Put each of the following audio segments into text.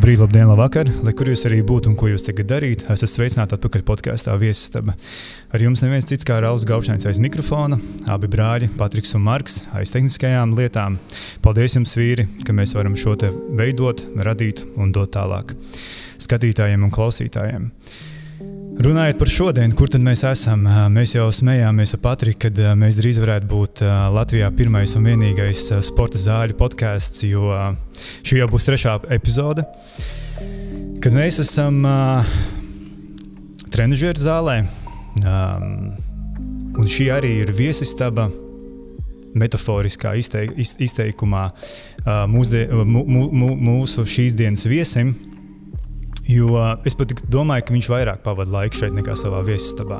Labrīt, labdien, labvakar, lai kur jūs arī būtu un ko jūs tagad darīt, esat sveicināti atpakaļ podkāstā Viesistaba. Ar jums neviens cits kā Rauls Gaupšņains aiz mikrofona, abi brāļi, Patriks un Marks, aiz tehniskajām lietām. Paldies jums, vīri, ka mēs varam šo te veidot, radīt un dot tālāk skatītājiem un klausītājiem. Runājot par šodien, kur tad mēs esam, mēs jau smējāmies ar Patriku, kad mēs drīz varētu būt Latvijā pirmais un vienīgais sporta zāļu podcasts, jo šī jau būs 3. epizode, kad mēs esam trenažeru zālē, un šī arī ir viesistaba metaforiskā izteikumā mūsu šīs dienas viesim. Jo es pat domāju, ka viņš vairāk pavada laiku šeit nekā savā viesistabā.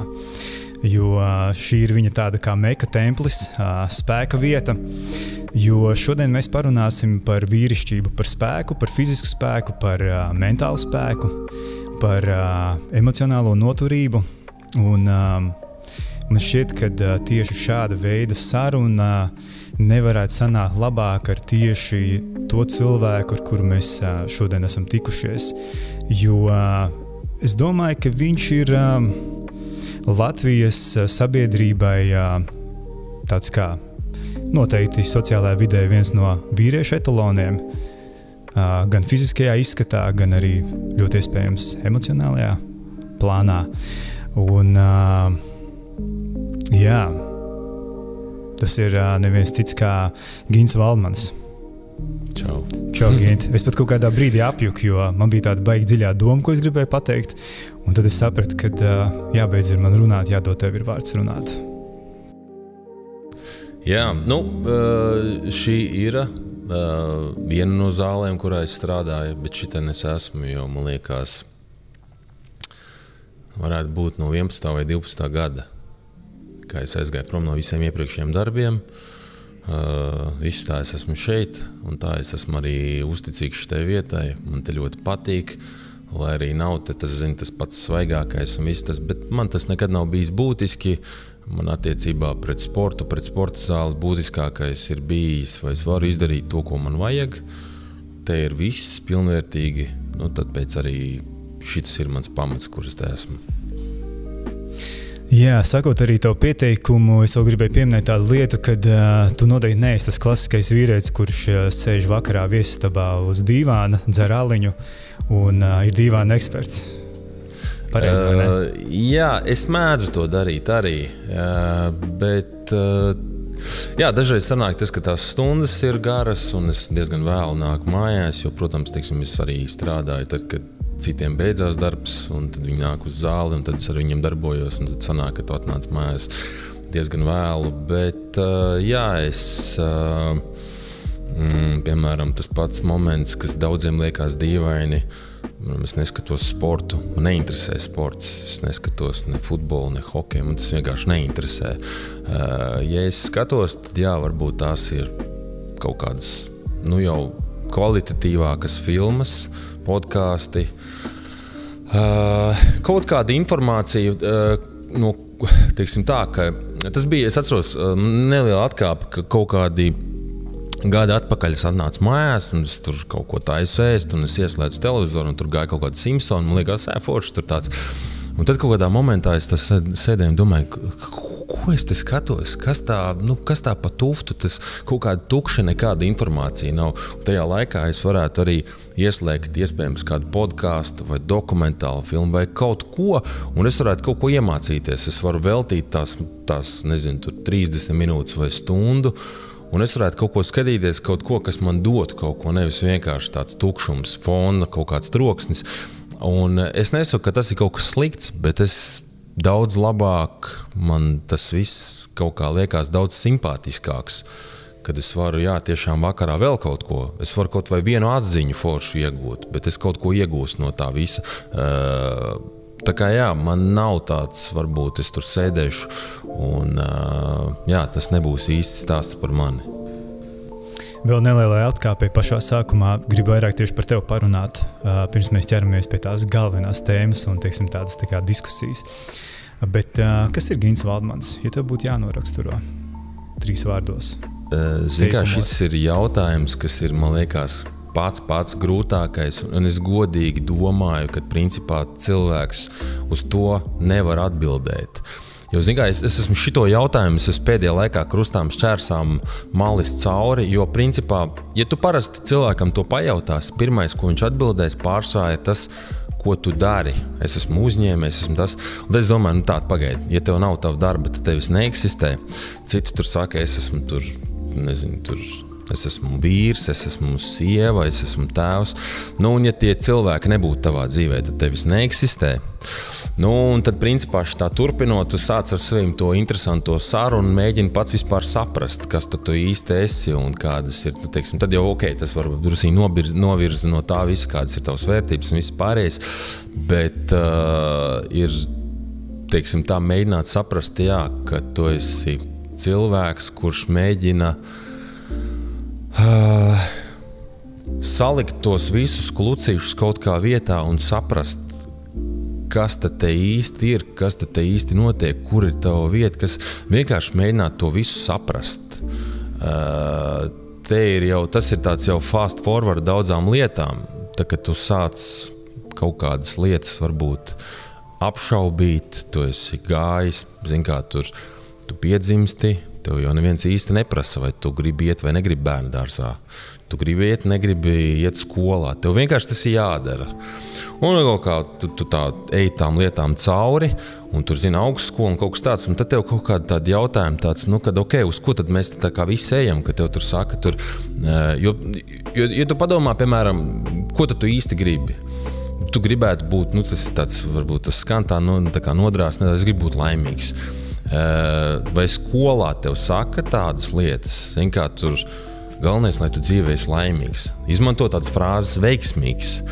Jo šī ir viņa tāda kā meka templis, spēka vieta. Jo šodien mēs parunāsim par vīrišķību, par spēku, par fizisku spēku, par mentālu spēku, par emocionālo noturību. Un man šķiet, ka tieši šāda veida saruna nevarētu sanākt labāk ar tieši to cilvēku, ar kuru mēs šodien esam tikušies. Jo es domāju, ka viņš ir Latvijas sabiedrībai tāds kā noteikti sociālajā vidē viens no vīriešu etaloniem, gan fiziskajā izskatā, gan arī ļoti iespējams emocionālajā plānā. Un jā, tas ir neviens cits kā Gins Valdmans. Čau. Čau, Gint. Es pat kaut kādā brīdī apjuku, jo man bija tāda baigi dziļā doma, ko es gribēju pateikt. Un tad es sapratu, ka jābeidz ir man runāt, jādod tev ir vārds runāt. Jā, šī ir viena no zālēm, kurā es strādāju, bet šitien es esmu, jo man liekas, varētu būt no 11. vai 12. gada, kā es aizgāju prom no visiem iepriekšējiem darbiem. Viss tā es esmu šeit, un tā es esmu arī uzticīgs šitai vietai. Man te ļoti patīk, lai arī nav tas pats svaigākais un viss tas, bet man tas nekad nav bijis būtiski. Man attiecībā pret sportu, pret sporta zāli būtiskākais ir bijis, vai es varu izdarīt to, ko man vajag. Te ir viss pilnvērtīgi, tad pēc arī šitas ir mans pamats, kuras te esmu. Jā, sakot arī tavu pieteikumu, es vēl gribēju pieminēt tādu lietu, kad tu noteikti neesi tas klasiskais vīrietis, kurš sēž vakarā viesistabā uz dīvāna, dzer aliņu un ir dīvāna eksperts. Pareizi, vai ne? Jā, es mēdzu to darīt arī, bet dažreiz sanāk tas, ka tās stundas ir garas un es diezgan vēlu nāku mājās, jo, protams, es arī strādāju tad, kad citiem beidzās darbs, un tad viņi nāk uz zāli, un tad es ar viņiem darbojos, un tad sanāk, ka tu atnāc mājās diezgan vēlu. Bet, piemēram, tas pats moments, kas daudziem liekas dīvaini, es neskatos sportu, man neinteresē sports, es neskatos ne futbolu, ne hokeju, man tas vienkārši neinteresē. Ja es skatos, tad varbūt tās ir kaut kādas, jau kvalitatīvākas filmas, podkāsti, kaut kāda informācija, teiksim tā, ka tas bija, es atceros, neliela atkāpe, ka kaut kādi gadi atpakaļ es atnācu mājās, un es tur kaut ko taisu ēst, un es ieslēdzu televizoru, un tur gāja kaut kāda Simpsona, man liekas, forši tur tāds. Un tad kaut kādā momentā es tas sēdēju un domāju, ko es te skatos, kas tā pa tuftu, tas kaut kāda tukša, nekāda informācija nav. Un tajā laikā es varētu arī ieslēgt iespējams kādu podkāstu vai dokumentālu filmu vai kaut ko, un es varētu kaut ko iemācīties. Es varu veltīt tās 30 minūtes vai stundu, un es varētu kaut ko skatīties, kaut ko, kas man dotu kaut ko, nevis vienkārši tāds tukšums, fona, kaut kāds troksnis. Un es nesaku, ka tas ir kaut kas slikts, bet es daudz labāk, man tas viss kaut kā liekas daudz simpātiskāks, kad es varu, tiešām vakarā vēl kaut ko. Es varu kaut vai vienu atziņu foršu iegūt, bet es kaut ko iegūstu no tā visa. Tā kā man nav tāds, varbūt es tur sēdēšu, un tas nebūs īsti stāsts par mani. Vēl nelielai atkāpē pašā sākumā gribu vairāk tieši par tevi parunāt, pirms mēs ķeramies pie tās galvenās tēmas un, tādas tā kā diskusijas. Bet kas ir Gins Valdmans, ja tev būtu jānoraksturo 3 vārdos? Zini kā, šis ir jautājums, kas ir, man liekas, pats grūtākais, un es godīgi domāju, ka principā cilvēks uz to nevar atbildēt. Jo, zin kā, es esmu šito jautājumu, es pēdējā laikā krustām šķērsām malis cauri, jo principā, ja tu parasti cilvēkam to pajautās, pirmais, ko viņš atbildēs pārsvarā, ir tas, ko tu dari. Es esmu uzņēmējs, esmu tas. Un es domāju, tāda pagaidi, ja tev nav tava darba, tad tevis neeksistē. Citi tur saka, es esmu tur, nezinu, es esmu vīrs, es esmu sieva, es esmu tēvs. Un ja tie cilvēki nebūtu tavā dzīvē, tad tevis neeksistē. Un tad principā šitā turpinot, tu sāc ar saviem to interesanto sarunu un mēģini pats vispār saprast, kas tu īsti esi un kādas ir, teiksim, tad jau tas varbūt drusī novirza no tā visa, kādas ir tavas vērtības un viss pārējais, bet ir, teiksim, tā mēģināt saprast, ka tu esi cilvēks, kurš mēģina salikt tos visus klucīšus kaut kā vietā un saprast, kas tad te īsti ir, kas tad te īsti notiek, kur ir tava vieta, kas vienkārši mēģināt to visu saprast. Tas ir tāds jau fast forward daudzām lietām, tā ka tu sāc kaut kādas lietas varbūt apšaubīt, tu esi gājis, zin kā tu piedzimsti, tev jau neviens īsti neprasa, vai tu gribi iet vai negribi bērnu dārzā. Tu gribi iet, negribi iet skolā. Tev vienkārši tas ir jādara. Un kaut kā tu tā ej tām lietām cauri, un tur zina augstskola un kaut kas tāds, un tad tev kaut kāda tāda jautājuma tāds, kad uz ko tad mēs tā kā visi ejam, ka tev tur saka, jo tu padomā, piemēram, ko tad tu īsti gribi? Tu gribētu būt, tas ir tāds, varbūt tas skan tā kā nodrās, es gribu būt laimīgs. Vai skolā tev saka tādas lietas, kā tur galvenais, lai tu dzīvē esi laimīgs. Izmanto tādas frāzes veiksmīgs.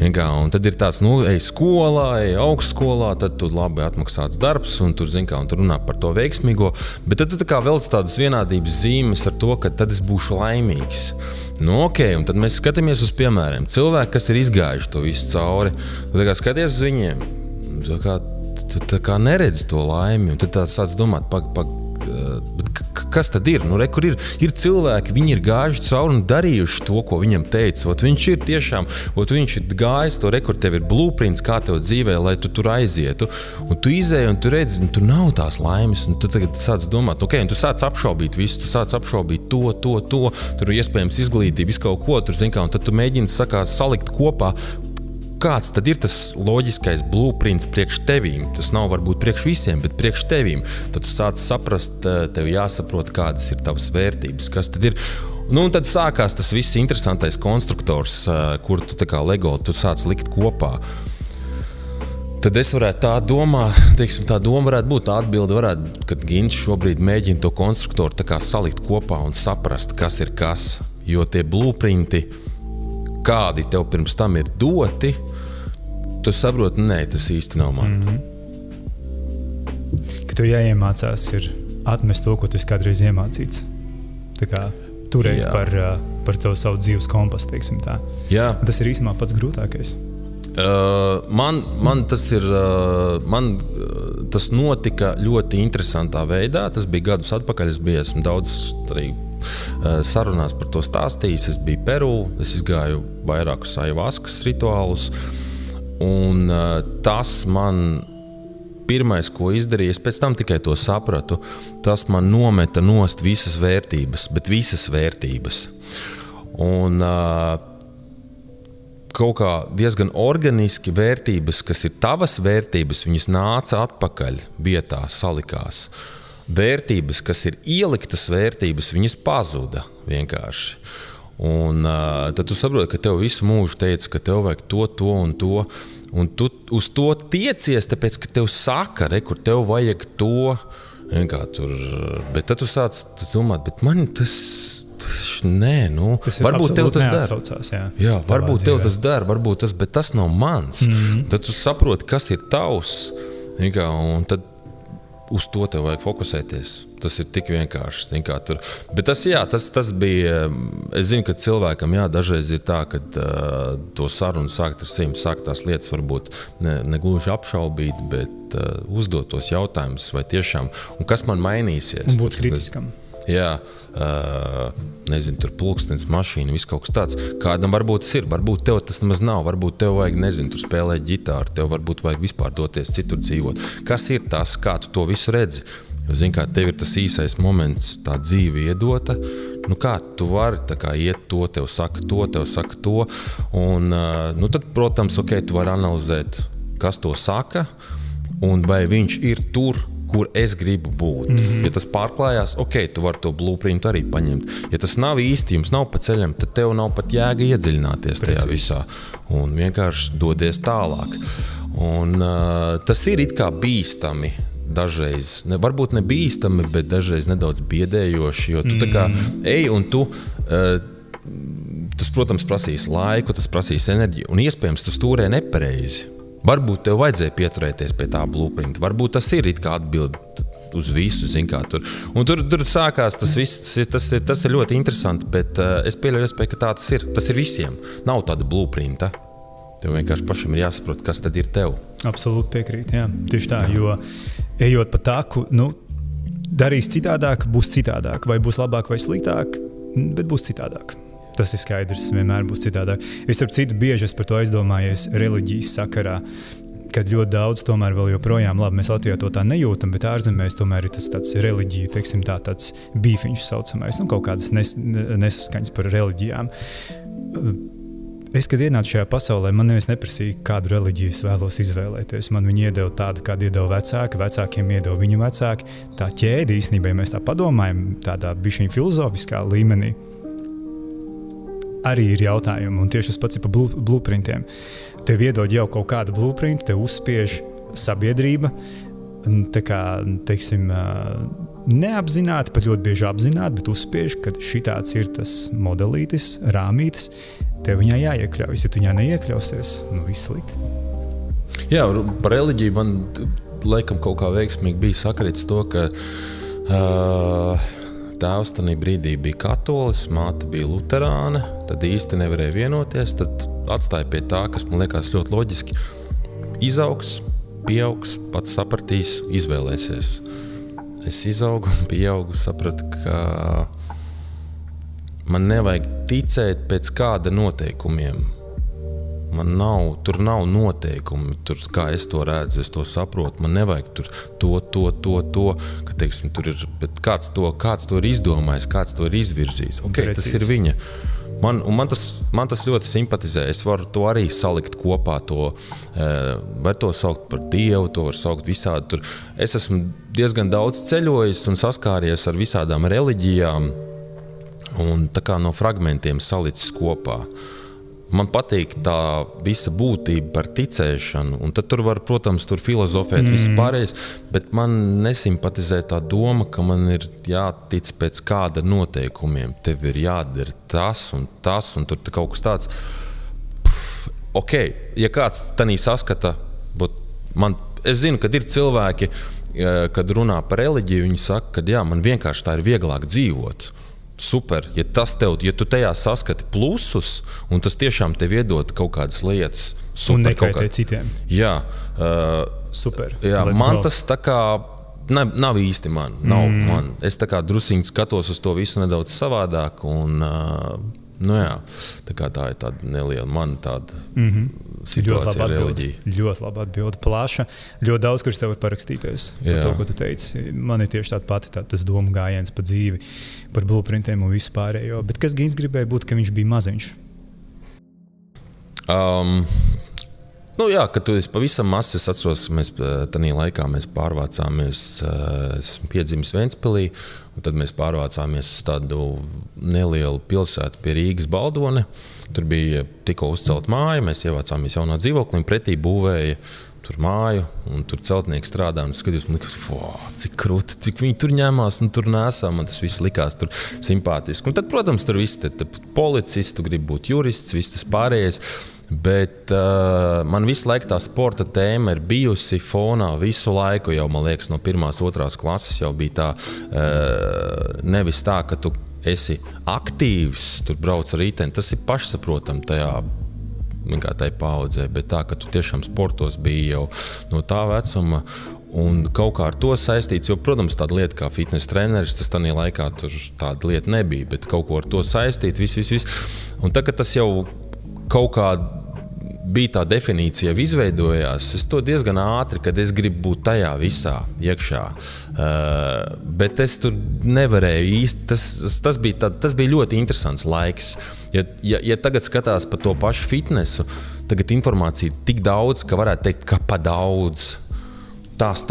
Un tad ir tāds, ej skolā, ej augstskolā, tad tu labi atmaksāts darbs, un tur, un tur runā par to veiksmīgo, bet tad tu tā kā velc tādas vienādības zīmes ar to, ka tad es būšu laimīgs. Un tad mēs skatāmies uz piemēriem. Cilvēki, kas ir izgājuši to visu cauri, tu tā kā skaties uz viņiem, tu tā kā neredzi to laimi, un tad tā sāc domāt, kas tad ir? Kur ir cilvēki, viņi ir gājuši cauri un darījuši to, ko viņam teica. Viņš ir tiešām, viņš ir gājis to, kur tev ir blueprints, kā tev dzīvē, lai tu tur aizietu. Un tu izēji un tu redzi, un tur nav tās laimes, un tu tagad sāc domāt, un tu sāc apšaubīt visu, tu sāc apšaubīt to, tur iespējams izglītība, visu kaut ko, tur, un tad tu mēģini salikt kopā, kāds tad ir tas loģiskais blueprints priekš tevīm. Tas nav varbūt priekš visiem, bet priekš tevīm. Tad tu sāc saprast, tev jāsaprot, kādas ir tavas vērtības, kas tad ir. Un tad sākās tas viss interesantais konstruktors, kur tu tā kā Lego, tu sāc likt kopā. Tad es varētu tā domāt, tā doma varētu būt, tā atbilde varētu, kad Gins šobrīd mēģina to konstruktoru tā kā salikt kopā un saprast, kas ir kas. Jo tie blueprinti, kādi tev pirms tam ir doti, tu saproti, nē, tas īsti nav man. Ka tev jāiemācās ir atmest to, ko tu esi kādreiz iemācīts. Tā kā turēt par tev savu dzīves kompasu, teiksim tā. Jā. Un tas ir īstenībā pats grūtākais. Man tas notika ļoti interesantā veidā. Tas bija gadus atpakaļ, esmu daudz arī sarunās par to stāstījis. Es biju Peru, es izgāju vairākus ajavaskas rituālus, un tas man pirmais, ko izdarīju, es pēc tam tikai to sapratu, tas man nometa nost visas vērtības, bet visas vērtības. Un kaut kā diezgan organiski vērtības, kas ir tavas vērtības, viņas nāca atpakaļ vietā, salikās. Vērtības, kas ir ieliktas vērtības, viņas pazuda vienkārši. Un tad tu saproti, ka tev visu mūžu teica, ka tev vajag to un to, un tu uz to tiecies, tāpēc, ka tev saka, kur tev vajag to, tur, bet tad tu sāc domāt, bet man tas nē, varbūt tev tas der. Jā, varbūt tev tas der, varbūt tas, bet tas nav mans. Tad tu saproti, kas ir tavs, un tad uz to tev vajag fokusēties. Tas ir tik vienkārši. Bet tas bija, es zinu, ka cilvēkam dažreiz ir tā, ka to sarunu sākt ar sevi, sākt tās lietas varbūt ne gluži apšaubīt, bet uzdot tos jautājumus, vai tiešām, un kas man mainīsies. Un būt kritiskam. Jā, nezinu, tur pulkstenis, mašīna, viss kaut kas tāds. Kādam varbūt tas ir, varbūt tev tas nemaz nav, varbūt tev vajag, nezinu, tur spēlēt ģitāru, tev varbūt vajag vispār doties citur dzīvot. Kas ir tas, kā tu to visu redzi? Jo, zini, kā tev ir tas īsais moments, tā dzīve iedota, nu kā tu vari tā kā iet to, tev saka to, un, nu tad, protams, ok, tu vari analizēt, kas to saka, un vai viņš ir tur, kur es gribu būt. Ja tas pārklājās, ok, tu vari to blueprintu arī paņemt. Ja tas nav īsti, jums nav pa ceļam, tad tev nav pat jēga iedziļināties tajā visā un vienkārši dodies tālāk. Un tas ir it kā bīstami dažreiz, varbūt ne bīstami, bet dažreiz nedaudz biedējoši, jo tu tā kā ej un tu, tas, protams, prasīs laiku, tas prasīs enerģiju un iespējams tu stūrē nepareizi. Varbūt tev vajadzēja pieturēties pie tā blueprinta. Varbūt tas ir it kā atbild uz visu, zin kā tur. Un tur sākās tas viss, tas ir ļoti interesanti, bet es pieļauju iespēju, ka tā tas ir. Tas ir visiem. Nav tāda blueprinta. Tev vienkārši pašam ir jāsaprot, kas tad ir tev. Absolūti piekrīt, jā. Tieši tā, jo ejot pa taku, nu, darīs citādāk, būs citādāk. Vai būs labāk vai sliktāk, bet būs citādāk. Tas ir skaidrs, vienmēr būs citādāk. Es starp citu bieži par to aizdomājies reliģijas sakarā, kad ļoti daudz tomēr vēl joprojām, labi, mēs Latvijā to tā nejūtam, bet ārzemēs tomēr ir tas tāds reliģiju, teiksim tā, tāds bīfiņš saucamais, nu kaut kādas nesaskaņas par reliģijām. Es, kad ienācu šajā pasaulē, man neviens neprasīja, kādu reliģiju es vēlos izvēlēties. Man viņi iedeva tādu, kādu iedeva vecāki, vecākiem iedeva viņu vecāki. Tā ķēde īstenībā, ja mēs tā padomājam, tādā bišķiņ filozofiskā līmenī, arī ir jautājumi, un tieši tas pats ir par blueprintiem. Tev iedod jau kaut kādu blueprintu, tev uzspiež sabiedrība, tā kā, teiksim, neapzināti, pat ļoti bieži apzināti, bet uzspiež, ka šitāds ir tas modelītis, rāmītis, tev viņā jāiekļaujas. Ja tu viņā neiekļausies, nu viss slikti. Jā, par reliģiju man laikam kaut kā veiksmīgi bija sakrits to, ka tēvs tajā brīdī bija katolis, māte bija luterāne, tad īsti nevarēja vienoties, tad atstāja pie tā, kas man liekas ļoti loģiski. Izaugs, pieaugs, pats sapratīs, izvēlēsies. Es izaugu, pieaugu, sapratu, ka man nevajag ticēt pēc kāda noteikumiem. Tur nav noteikumi, tur, kā es to redzu, es to saprotu. Man nevajag tur to, ka, teiksim, tur ir, bet kāds to ir izdomājis, kāds to ir izvirzījis. Ok, tas ir viņa. Man tas ļoti simpatizē. Es varu to arī salikt kopā, var to saukt par Dievu, to var saukt visādi. Tur. Es esmu diezgan daudz ceļojis un saskāries ar visādām reliģijām un tā kā no fragmentiem salicis kopā. Man patīk tā visa būtība par ticēšanu, un tad tur var, protams, tur filozofēt viss pārējais, bet man nesimpatizē tā doma, ka man ir jātic pēc kāda noteikumiem. Tev ir jādara tas, un tur kaut kas tāds. Ok, ja kāds tanī saskata, es zinu, kad ir cilvēki, kad runā par reliģiju, viņi saka, ka jā, man vienkārši tā ir vieglāk dzīvot. Super, ja tu tajā saskati plusus, un tas tiešām tev iedod kaut kādas lietas. Super, un nekaitē citiem. Jā. Super. Jā, man tas tā kā nav īsti man. Man. Es tā kā drusiņi skatos uz to visu nedaudz savādāk, un nu jā, tā kā tā ir tāda neliela man tāda situācija ar reliģiju. Ļoti labi atbildi, plaša. Ļoti daudz, kurš tev var parakstīties par to, ko tu teici. Man ir tieši tāda pati tas doma gājiens pa dzīvi, par blueprintiem un visu pārējo. Bet kas Gins gribēja būt, ka viņš bija maziņš? Nu jā, kad tu esi pavisam mazs, es atceros, tajā laikā mēs pārvācāmies, es esmu piedzimis Ventspilī, un tad mēs pārvācāmies uz tādu nelielu pilsētu pie Rīgas Baldone. Tur bija tikko uzcelt māja, mēs ievācāmies jaunā dzīvoklī, un pretī būvēja tur māju, un tur celtnieki strādā, un es skatījos, man likās, cik krūti, cik viņi tur ņemās, un tur nesā, man tas viss likās tur simpātiski. Un tad, protams, tur viss policists, tu gribi būt jurists, viss tas pārējais. Bet man visu laiku tā sporta tēma ir bijusi fonā visu laiku, jau man liekas no 1. 2. klases jau bija tā, nevis tā, ka tu esi aktīvs, tur brauc ar riteni, tas ir pašsaprotam tajā paudzē, bet tā, ka tu tiešām sportos biji jau no tā vecuma. Un kaut kā ar to saistīts, jo, protams, tāda lieta kā fitness treneris, tas tādā laikā tur tāda lieta nebija, bet kaut ko ar to saistīt, viss. Un tagad tas jau kaut kā bija tā definīcija, jau izveidojās, es to diezgan ātri, kad es gribu būt tajā visā iekšā. Bet es tur nevarēju īsti, tas bija ļoti interesants laiks. Ja tagad skatās par to pašu fitnesu, tagad informācija ir tik daudz, ka varētu teikt, ka pa daudz. Tās,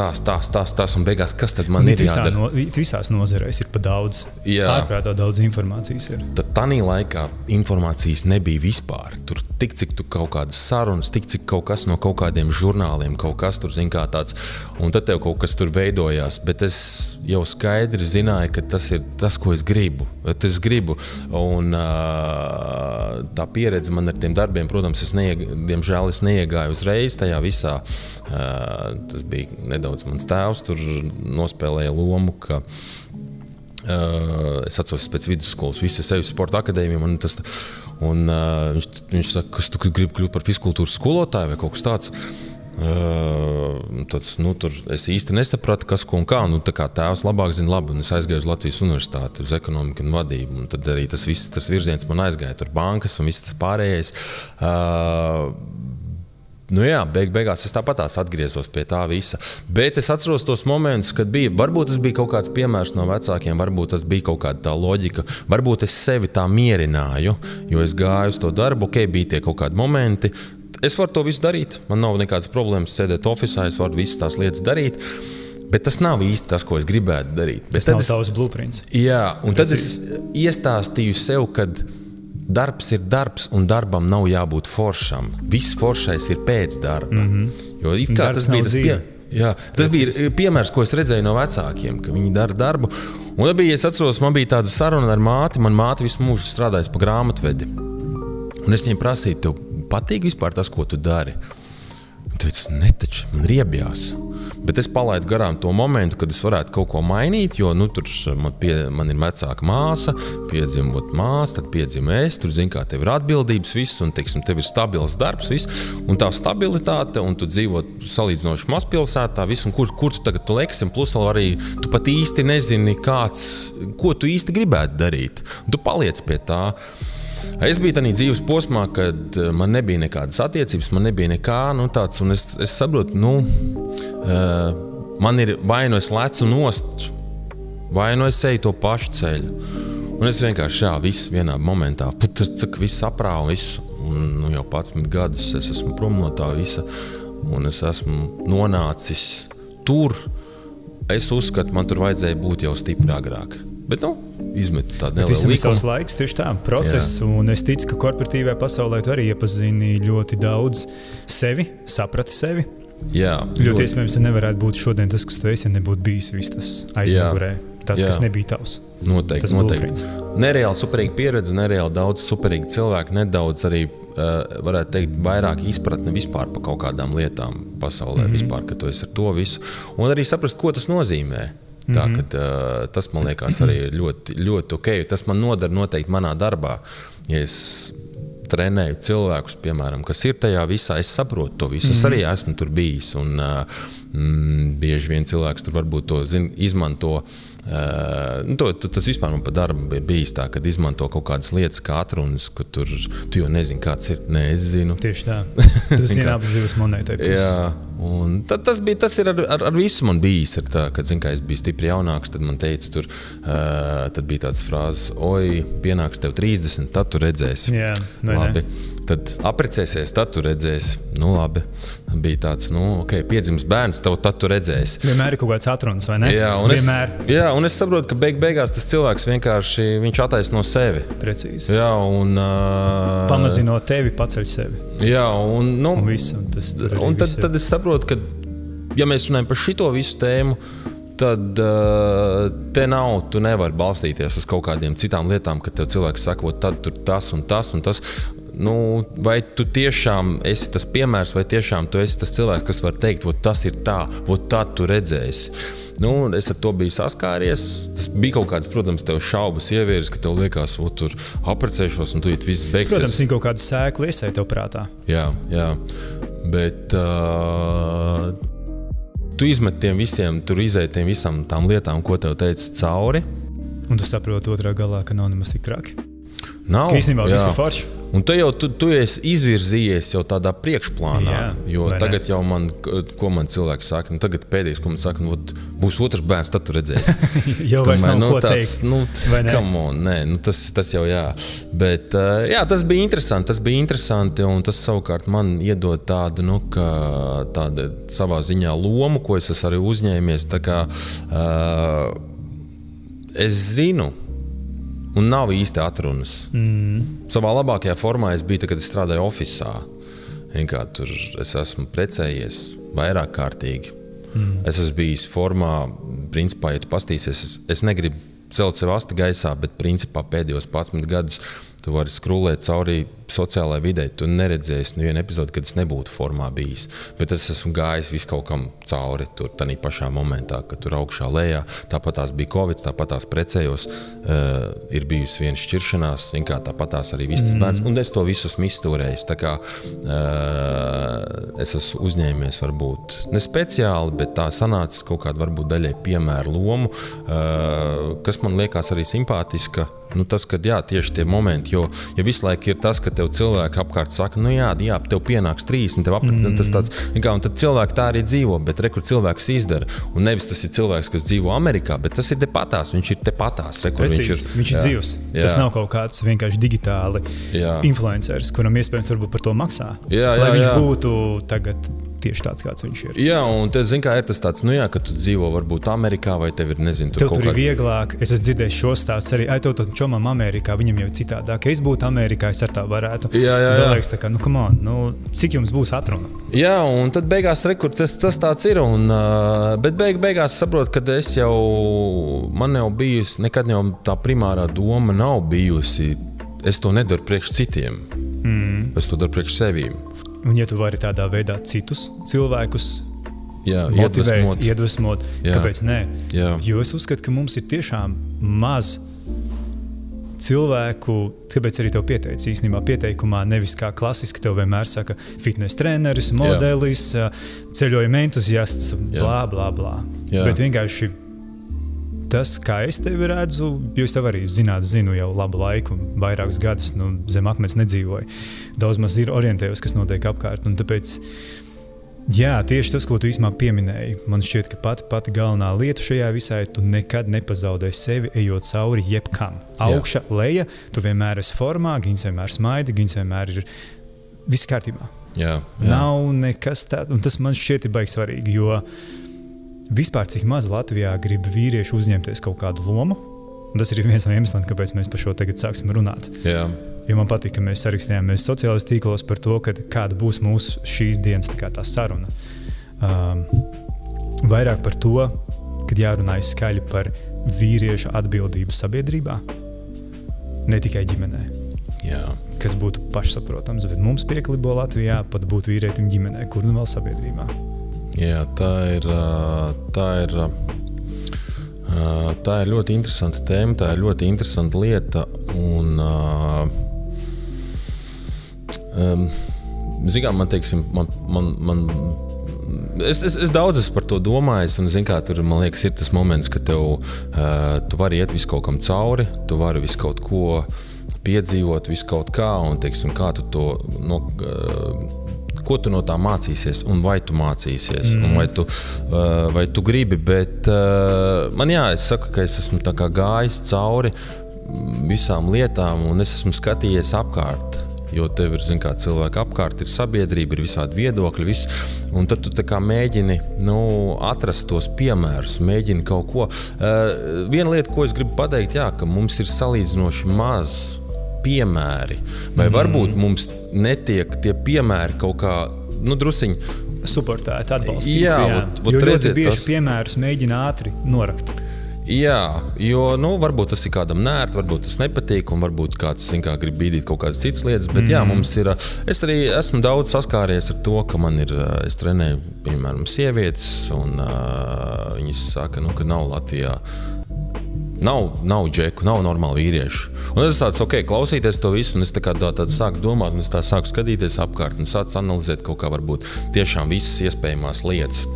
un beigās, kas tad man ir jādara? Visās nozarēs ir pa daudz. Ārprātā daudz informācijas ir. Tad tanī laikā informācijas nebija vispār. Tur tik, cik tu kaut kādas sarunas, tik, cik kaut kas no kaut kādiem žurnāliem, kaut kas tur zin kā tāds, un tad tev kaut kas tur veidojās. Bet es jau skaidri zināju, ka tas ir tas, ko es gribu. Un tā pieredze man ar tiem darbiem, protams, diemžēl es neiegāju uzreiz tajā visā. Tas bija nedaudz mans tēvs, tur nospēlēja lomu, ka es atceros pēc vidusskolas, visi sevi sporta akadēmiju, un viņš saka, kas tu gribi kļūt par fiskultūras skolotāju vai kaut kas tāds. Tur es īsti nesapratu, kas ko un kā. Tā kā tēvs labāk zina labi, un es aizgāju uz Latvijas universitāti, uz ekonomiku un vadību, un tad arī tas virziens man aizgāja, tur bankas un viss tas pārējais. Beigās es tāpatās atgriezos pie tā visa. Bet es atceros tos momentus, kad varbūt tas bija kaut kāds piemērs no vecākiem, varbūt tas bija kaut kāda tā loģika, varbūt es sevi tā mierināju, jo es gāju uz to darbu, bija tie kaut kādi momenti. Es varu to visu darīt, man nav nekādas problēmas sēdēt ofisā, es varu visas tās lietas darīt, bet tas nav īsti tas, ko es gribētu darīt. Tas nav tavs blueprints. Jā, un tad es iestāstīju sev, kad darbs ir darbs, un darbam nav jābūt foršam. Viss foršais ir pēc darba. Jo it kā tas bija tas bija piemērs, ko es redzēju no vecākiem, ka viņi dara darbu. Un tad es atceros, man bija tāda saruna ar māti. Man māte visu mūžu strādājas pa grāmatvedi. Un es viņai prasīju, tev patīk vispār tas, ko tu dari? Un teica, netaču, man riebjās. Bet es palaidu garām to momentu, kad es varētu kaut ko mainīt, jo tur man ir vecāka māsa, piedzimot māsa, tad piedzima es, tur zin kā tev ir atbildības viss, un tev ir stabils darbs viss, un tā stabilitāte, un tu dzīvo salīdzinoši mazpilsētā, viss, un kur tu tagad leksi, un plus vēl arī tu pat īsti nezini ko tu īsti gribētu darīt, un tu paliec pie tā. Es biju tādā dzīves posmā, kad man nebija nekādas attiecības, man nebija nekā, tāds, un es saprotu, man ir vai nu es lecu nost, vai nu es eju to pašu ceļu. Un es vienkārši viss vienā momentā, viss aprāv, un jau 11 gadus es esmu prom no tā visa, un es esmu nonācis tur. Es uzskatu, man tur vajadzēja būt jau stipri agrāk. Bet, izmetu tādu nelielu likumu. Visam savs laiks, tieši tā, process, un es ticu, ka korporatīvajā pasaulē tu arī iepazini ļoti daudz sevi, saprati sevi. Jā. Ļoti iespējams, ja nevarētu būt šodien tas, kas tu esi, ja nebūtu bijis viss tas aizmugurē. Tas, kas nebija tavs. Noteikti. Nereāli superīga pieredze, nereāli daudz superīgi cilvēki, nedaudz arī, varētu teikt, vairāk izpratne vispār par kaut kādām lietām pasaulē, vispār, ka tu esi ar to visu. Un arī saprast, ko tas nozīmē. Tā, tas man liekas arī ļoti, ļoti ok. Tas man nodara noteikti manā darbā. Ja es trenēju cilvēkus, piemēram, kas ir tajā visā, es saprotu to visu. Es arī esmu tur bijis. Un bieži vien cilvēks tur varbūt to izmanto. Tas vispār man pa darbu bija bijis tā, kad izmanto kaut kādas lietas kā atrunas, ka tu jau nezini, kāds ir. Nē, es zinu. Tieši tā. Tu zini abas divas monētai puses. Jā. Un tas ir ar visu man bijis. Kad es biju stipri jaunāks, tad man teica, tad bija tādas frāzes, oi, pienāks tev 30, tad tu redzēsi. Jā, labi. Tad aprecēsies, tad tu redzēsi. Labi. Bija tāds, piedzims bērns, tad tu redzēsi. Vienmēr ir kaut kāds atrunas, vai ne? Jā, un es saprotu, ka beigās tas cilvēks vienkārši, viņš attaisno sevi. Precīzi. Jā, un pamazinot tevi, paceļ sevi. Jā, un visu, tad es saprotu, ka, ja mēs runājam par šito visu tēmu, tad tu nevari balstīties uz kaut kādiem citām lietām, kad tev cilvēks saka, tad tur tas un tas un tas. Vai tu tiešām esi tas piemērs, vai tiešām tu esi tas cilvēks, kas var teikt, tas ir tā, tad tu redzēsi. Es ar to biju saskāries. Tas bija kaut kāds, protams, tev šaubas ievieris, ka tev liekas, tur aprecēšos un tu viss beigsies. Protams, viņa kaut kādu sēklu iesēja tev prātā. Jā, bet tu izmet tiem visiem, tur izēj tiem visam tām lietām, ko tev teica cauri. Un tu saproti otrā galā, ka nav nemaz tik traki. Nav. Ka īstenībā viss ir forši. Un tu esi izvirzījies jau tādā priekšplānā, jo tagad jau ko man cilvēki saka, tagad pēdējais, ko man saka, būs otrs bērns, tad tu redzēsi. Jau vairs nav ko teikt, vai ne? Come on, nē, tas jau jā. Bet tas bija interesanti, un tas savukārt man iedod tādu, tāda savā ziņā lomu, ko es esmu arī uzņēmies, tā kā es zinu, un nav īsti atrunas. Savā labākajā formā es biju, kad es strādāju ofisā. Tur es esmu precējies vairāk kārtīgi. Es esmu bijis formā, principā, ja tu pastīsies, es negribu celt sev asti gaisā, bet principā pēdējos 11 gadus tu vari skrūlēt cauri sociālajai videi. Tu neredzēsi nevienu epizodi, kad es nebūtu formā bijis. Bet es esmu gājis visu kaut kam cauri tur tanī pašā momentā, kad tur augšā lejā. Tāpat tās bija Covid, tāpat tās precējos. Ir bijusi viena šķiršanās, tāpat tās arī viss tas bērns. Un es to visu esmu izturējis. Tā kā es esmu uzņēmies varbūt ne speciāli, bet tā sanācis kaut kādu varbūt daļai piemēru lomu, kas man liekas arī simpātiska. Tas, kad tieši tie momenti, jo ja visu laiku ir tas, ka tev cilvēki apkārt saka, tev pienāks 30, tev apkārt tas tāds, un tad cilvēki tā arī dzīvo, bet kur cilvēks izdara. Un nevis tas ir cilvēks, kas dzīvo Amerikā, bet tas ir tepatās, viņš ir tepatās. Viņš ir dzīvs. Tas nav kaut kāds vienkārši digitāli influenceris, kuram iespējams varbūt par to maksā. Lai viņš būtu tagad tieši tāds, kāds viņš ir. Jā, un te, ir tas tāds, ka tu dzīvo varbūt Amerikā, vai tev ir, nezinu, tur kaut kā... Tev tur ir vieglāk. Es esmu dzirdējis šo stāstu arī, tev čomam Amerikā, viņam jau citādāk. Ja es būtu Amerikā, es ar tā varētu. Jā. Liekas, tā kā, come on, cik jums būs atruna? Jā, un tad beigās tas tāds ir, bet beigās saprotu, ka man jau bijusi, nekad jau tā primārā doma nav bijusi, es to nedaru priekš citiem. Es to daru priekš sevīm. Un ja tu vari tādā veidā citus cilvēkus motivēt, iedvesmot, kāpēc nē? Jo es uzskatu, ka mums ir tiešām maz cilvēku, kāpēc arī tev pieteicis īstenībā pieteikumā, nevis kā klasiski tev vienmēr saka fitness treneris, modelis, ceļojuma entuziasts, blā, blā, blā. Bet vienkārši tas, kā es tevi redzu, jo es tev arī zinu jau labu laiku, vairākus gadus, zem akmens nedzīvoju. Daudz maz ir orientējos, kas notiek apkārt. Un tāpēc, tieši tas, ko tu īstenībā pieminēji, man šķiet, ka pati galvenā lieta šajā visā ir, tu nekad nepazaudē sevi, ejot cauri jebkam. Augša, leja, tu vienmēr esi formā, Gins vienmēr smaida, Gins vienmēr ir viss kārtībā. Nav nekas tāds, un tas man šķiet ir baigi svarīgi, jo vispār cik maz Latvijā grib vīrieši uzņemties kaut kādu lomu, un tas ir viens no iemesliem, kāpēc mēs par šo tagad sāksim runāt. Jo man patīk, ka mēs sarakstījāmies sociālajos tīklos par to, kāda būs mūsu šīs dienas tā saruna. Vairāk par to, kad jārunājas skaļi par vīriešu atbildību sabiedrībā, ne tikai ģimenē. Kas būtu pašsaprotams, bet mums pieklibo Latvijā pat būt vīrietim ģimenē, kur vēl sabiedrībā. Jā, tā ir ļoti interesanta tēma, tā ir ļoti interesanta lieta, un man teiksim, es daudz esmu par to domājis, un tur, man liekas, ir tas moments, ka tu vari iet visu kaut kam cauri, tu vari visu kaut ko piedzīvot, visu kaut kā, un teiksim, kā tu to ko tu no tā mācīsies, un vai tu mācīsies, un vai tu gribi, bet es saku, ka es esmu tā kā gājis cauri visām lietām, un es esmu skatījies apkārt, jo tev ir, cilvēki apkārt, ir sabiedrība, ir visādi viedokļi, un tad tu tā kā mēģini, atrast tos piemērus, mēģini kaut ko. Viena lieta, ko es gribu pateikt, ka mums ir salīdzinoši maz piemēri, vai varbūt mums netiek tie piemēri kaut kā, drusiņi suportēt, atbalstīt. Jo ļoti bieži piemērus mēģina ātri norakt. Jo varbūt tas ir kādam nērti, varbūt tas nepatīk, un varbūt kāds grib bīdīt kaut kādas citas lietas, bet mums ir, es arī esmu daudz saskāries ar to, ka man ir, es trenēju, piemēram, sievietes, un viņas saka, ka nav Latvijā nav džeku, nav normāli vīriešu. Un es sācu, klausīties to visu, un es tā sāku domāt, un es tā sāku skatīties apkārt, un sācu analizēt kaut kā varbūt tiešām visas iespējamās lietas.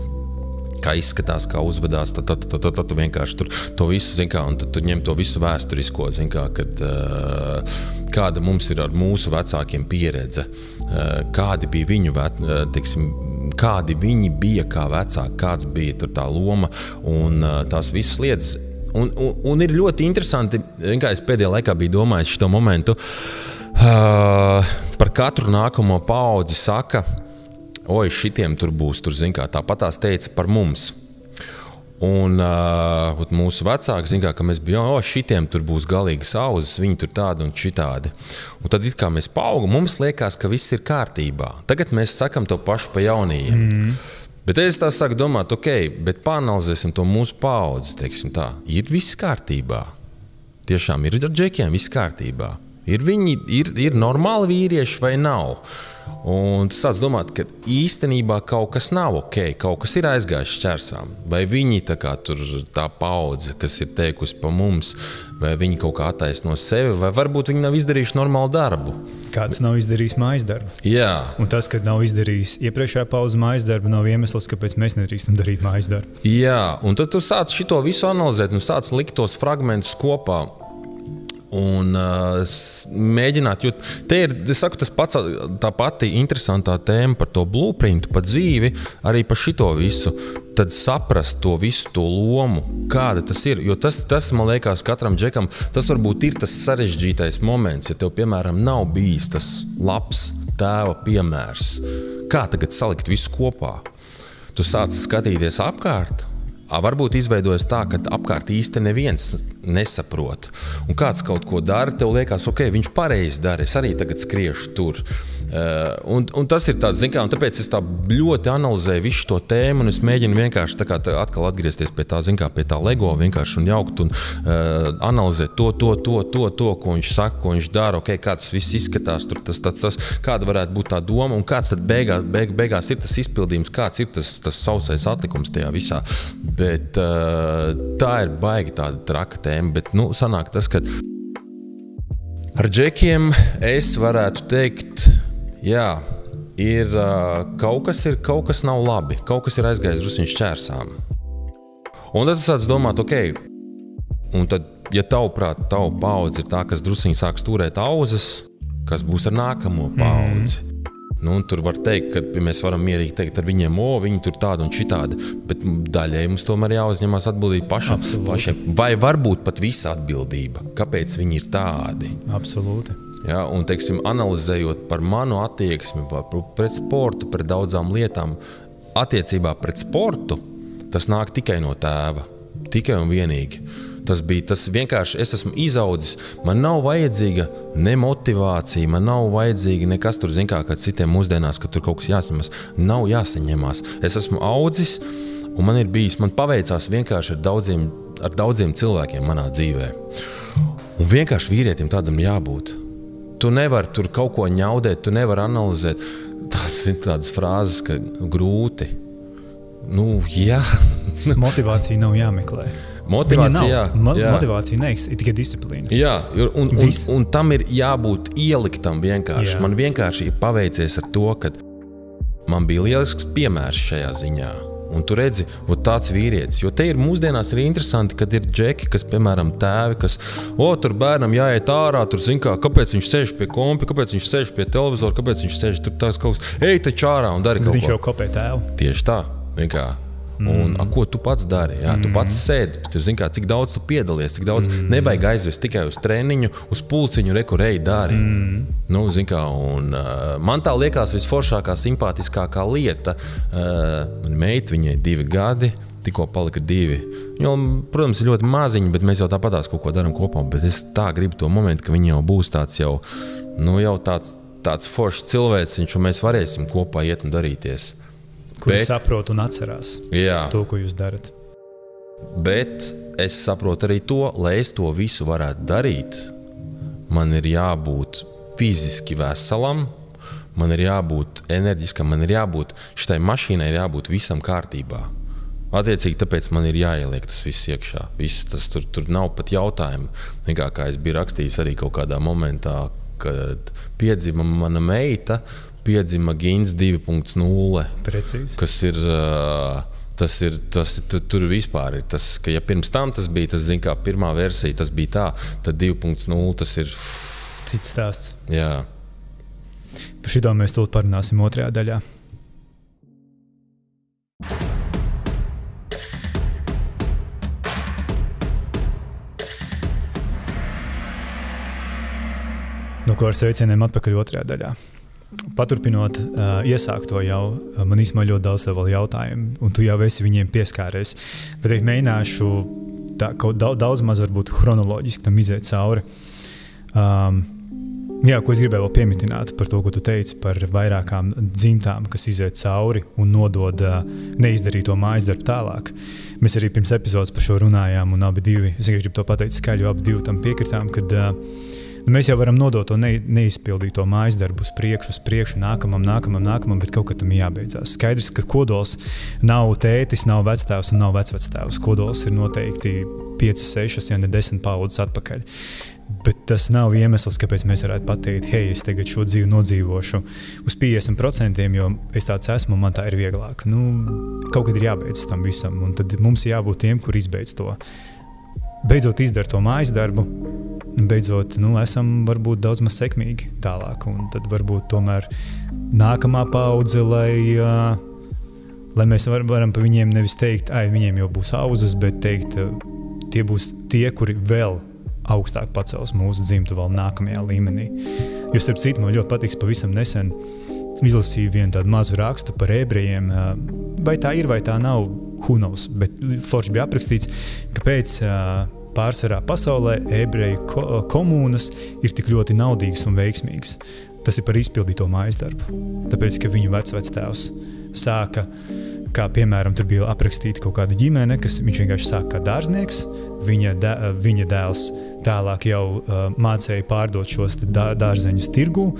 kā izskatās, kā uzvedās, tad tu vienkārši tur to visu, zin kā, un tad tu ņem to visu vēsturisko, zin kā, kad kāda mums ir ar mūsu vecākiem pieredze, kādi bija viņu, teiksim, kādi viņi bija kā vecāki, kāds bija tur tā loma un tās visas lietas. Un ir ļoti interesanti, kā es pēdējā laikā biju domājis šito momentu, par katru nākamo paudzi saka, oi, šitiem tur būs, tur, zin kā, tāpatās teica par mums. Un mūsu vecāki, zin kā, ka mēs bijām, šitiem tur būs galīgi sauzes, viņi tur tādi un šitādi. Un tad it kā mēs paaugam, mums liekas, ka viss ir kārtībā. Tagad mēs sakam to pašu pa jaunajiem. Bet es tā saku domāt, bet pāranalizēsim to mūsu paudzes, teiksim tā. Ir viss kārtībā. Tiešām ir ar džekiem viss kārtībā. Ir normāli vīrieši vai nav? Un tu sāc domāt, ka īstenībā kaut kas nav kaut kas ir aizgājis šķērsām. Vai viņi tā paudze, kas ir teikusi pa mums, vai viņi kaut kā attaisno sevi, vai varbūt viņi nav izdarījuši normālu darbu. Kāds nav izdarījis mājas darbu. Jā. Un tas, ka nav izdarījis iepriekšējā paudze mājas darbu, nav iemesls, kāpēc mēs nedrīkstam darīt mājas darbu. Jā, un tad tu sāc šito visu analizēt un sāc likt tos fragmentus kopā. Un mēģināt, jo te ir, es saku, tas pats, tā pati interesantā tēma par to blueprintu, par dzīvi, arī par šito visu, tad saprast to visu to lomu, kāda tas ir, jo tas man liekas katram džekam, tas varbūt ir tas sarežģītais moments, ja tev, piemēram, nav bijis tas labs tēva piemērs, kā tagad salikt visu kopā? Tu sāc skatīties apkārt, varbūt izveidojas tā, ka apkārt īsti neviens nesaprot. Un kāds kaut ko dara, tev liekas, viņš pareizi dara, es arī tagad skriešu tur. Un tas ir tāds, zin kā, un tāpēc es tā ļoti analizēju visu to tēmu, un es mēģinu vienkārši atkal atgriezties pie tā, zin kā, pie tā Lego vienkārši un jaukt un analizēt to, ko viņš saka, ko viņš dara, kā tas viss izskatās, tur tas, kāda varētu būt tā doma, un kāds tad beigās ir tas izpildījums, kāds ir tas sausais atlikums tajā visā. Bet tā ir baigi tāda traka tēma, bet, sanāk tas, ka ar džekiem es varētu teikt, jā, ir kaut kas nav labi, kaut kas ir aizgājis drusciņš šķērsām. Un tad tu sāc domāt, un tad, ja tavuprāt, tavu paudze ir tā, kas drusciņi sāk stūrēt auzas, kas būs ar nākamo paudzi. Tur var teikt, ka mēs varam mierīgi teikt ar viņiem, viņi tur tādi un šitādi, bet daļai mums tomēr jāuzņemās atbildība pašiem. Vai varbūt pat visa atbildība, kāpēc viņi ir tādi. Absolūti. Ja, un, teiksim, analizējot par manu attieksmi pret sportu, pret daudzām lietām, attiecībā pret sportu, tas nāk tikai no tēva, tikai un vienīgi. Tas vienkārši, es esmu izaudzis, man nav vajadzīga ne motivācija, man nav vajadzīga nekas tur, zin kā citiem mūsdienās, ka tur kaut kas jāsaņemās, nav jāsaņemās. Es esmu audzis, un man paveicās vienkārši ar daudziem cilvēkiem manā dzīvē. Un vienkārši vīrietim tādam jābūt. Tu nevari tur kaut ko ņaudēt, tu nevari analizēt. Tādas frāzes, ka grūti. Jā. Motivācija nav jāmeklē. Motivācija neeksistē, tikai disciplīna. Jā, un tam ir jābūt ieliktam vienkārši. Jā. Man vienkārši ir paveicies ar to, ka man bija lielisks piemērs šajā ziņā. Un tu redzi, tāds vīrietis. Jo te ir mūsdienās arī interesanti, kad ir džeki, kas, piemēram, tēvi, kas, tur bērnam jāiet ārā, tur zin kā, kāpēc viņš sēž pie kompi, kāpēc viņš sēž pie televizora, kāpēc viņš sēž tur tās kaut kas, ej taču ārā un dari kaut ko. Viņš jau kopē tēvu. Tieši tā, vienkārši. Un ko tu pats dari? Jā, tu pats sēdi, tu zini, cik daudz tu piedalies, cik daudz nevajag aizvest tikai uz treniņu, uz pulciņu, rei dari. Zini kā, un man tā liekas visforšākā, simpātiskākā lieta. Man meita, viņai 2 gadi, tikko palika 2. Jo, protams, ir ļoti maziņi, bet mēs jau tāpatās kaut ko daram kopā. Bet es tā gribu to momentu, ka viņi jau būs tāds jau tāds foršs cilvēciņš, un mēs varēsim kopā iet un darīties. Kurš saprot un atcerās to, ko jūs darat. Bet es saprotu arī to, lai es to visu varētu darīt, man ir jābūt fiziski veselam, man ir jābūt enerģiskam, man ir jābūt, šitai mašīnai ir jābūt visam kārtībā. Attiecīgi, tāpēc man ir jāieliek tas viss iekšā. Tas tur nav pat jautājumu. Kā es biju rakstījis arī kaut kādā momentā, kad piedzima mana meita, piedzima Gins 2.0, Precīzi. kas ir tur vispār ir tas, ka ja pirms tam tas bija, tas zin kā pirmā versija, tas bija tā, tad 2.0 tas ir... Cits stāsts. Jā. Par šito mēs tūlīt parunāsim otrajā daļā. Nu, ko ar sveicieniem atpakaļ otrajā daļā. Paturpinot iesākto jau, man īstenībā ļoti daudz tev vēl jautājumu, un tu jau esi viņiem pieskāries. Bet es mēģināšu tā, kaut daudz maz varbūt chronoloģiski tam iziet cauri. Jā, ko es gribēju vēl piemitināt par to, ko tu teici par vairākām dzimtām, kas iziet cauri un nodod neizdarīto mājas darbu tālāk. Mēs arī pirms epizodes par šo runājām, un abi divi, es gribu to pateikt skaļi, abi divi tam piekritām, kad mēs jau varam nodot to neizpildīto mājas darbu uz priekšu, nākamam, bet kaut kad tam jābeidzās. Skaidrs, ka kodols nav tētis, nav vectēvs un nav vecvectēvs. Kodols ir noteikti 5, 6, ja ne 10 paudzes atpakaļ. Bet tas nav iemesls, kāpēc mēs varētu pateikt, hei, es tagad šo dzīvi nodzīvošu uz 50%, jo es tāds esmu un man tā ir vieglāk. Kaut kad ir jābeidz tam visam, un tad mums ir jābūt tiem, kur izbeidz to. Beidzot izdara to mājas darbu, beidzot, esam varbūt daudz maz sekmīgi tālāk, un tad varbūt tomēr nākamā paudze, lai mēs varam pa viņiem nevis teikt, viņiem jau būs auzas, bet teikt, tie būs tie, kuri vēl augstāk pacels mūsu dzimtu vēl nākamajā līmenī. Jo starp citu, man ļoti patiks pavisam nesen izlasīju vienu tādu mazu rakstu par ebrejiem, vai tā ir, vai tā nav, who knows, bet forši bija aprakstīts, kāpēc pārsvarā pasaulē ebreju komūnas ir tik ļoti naudīgas un veiksmīgas. Tas ir par izpildīto mājas darbu. Tāpēc, ka viņu vectēvs sāka, kā piemēram, tur bija aprakstīta kaut kāda ģimene, kas viņš vienkārši sāka kā dārznieks, viņa dēls tālāk jau mācēja pārdot šos dārzeņus tirgū,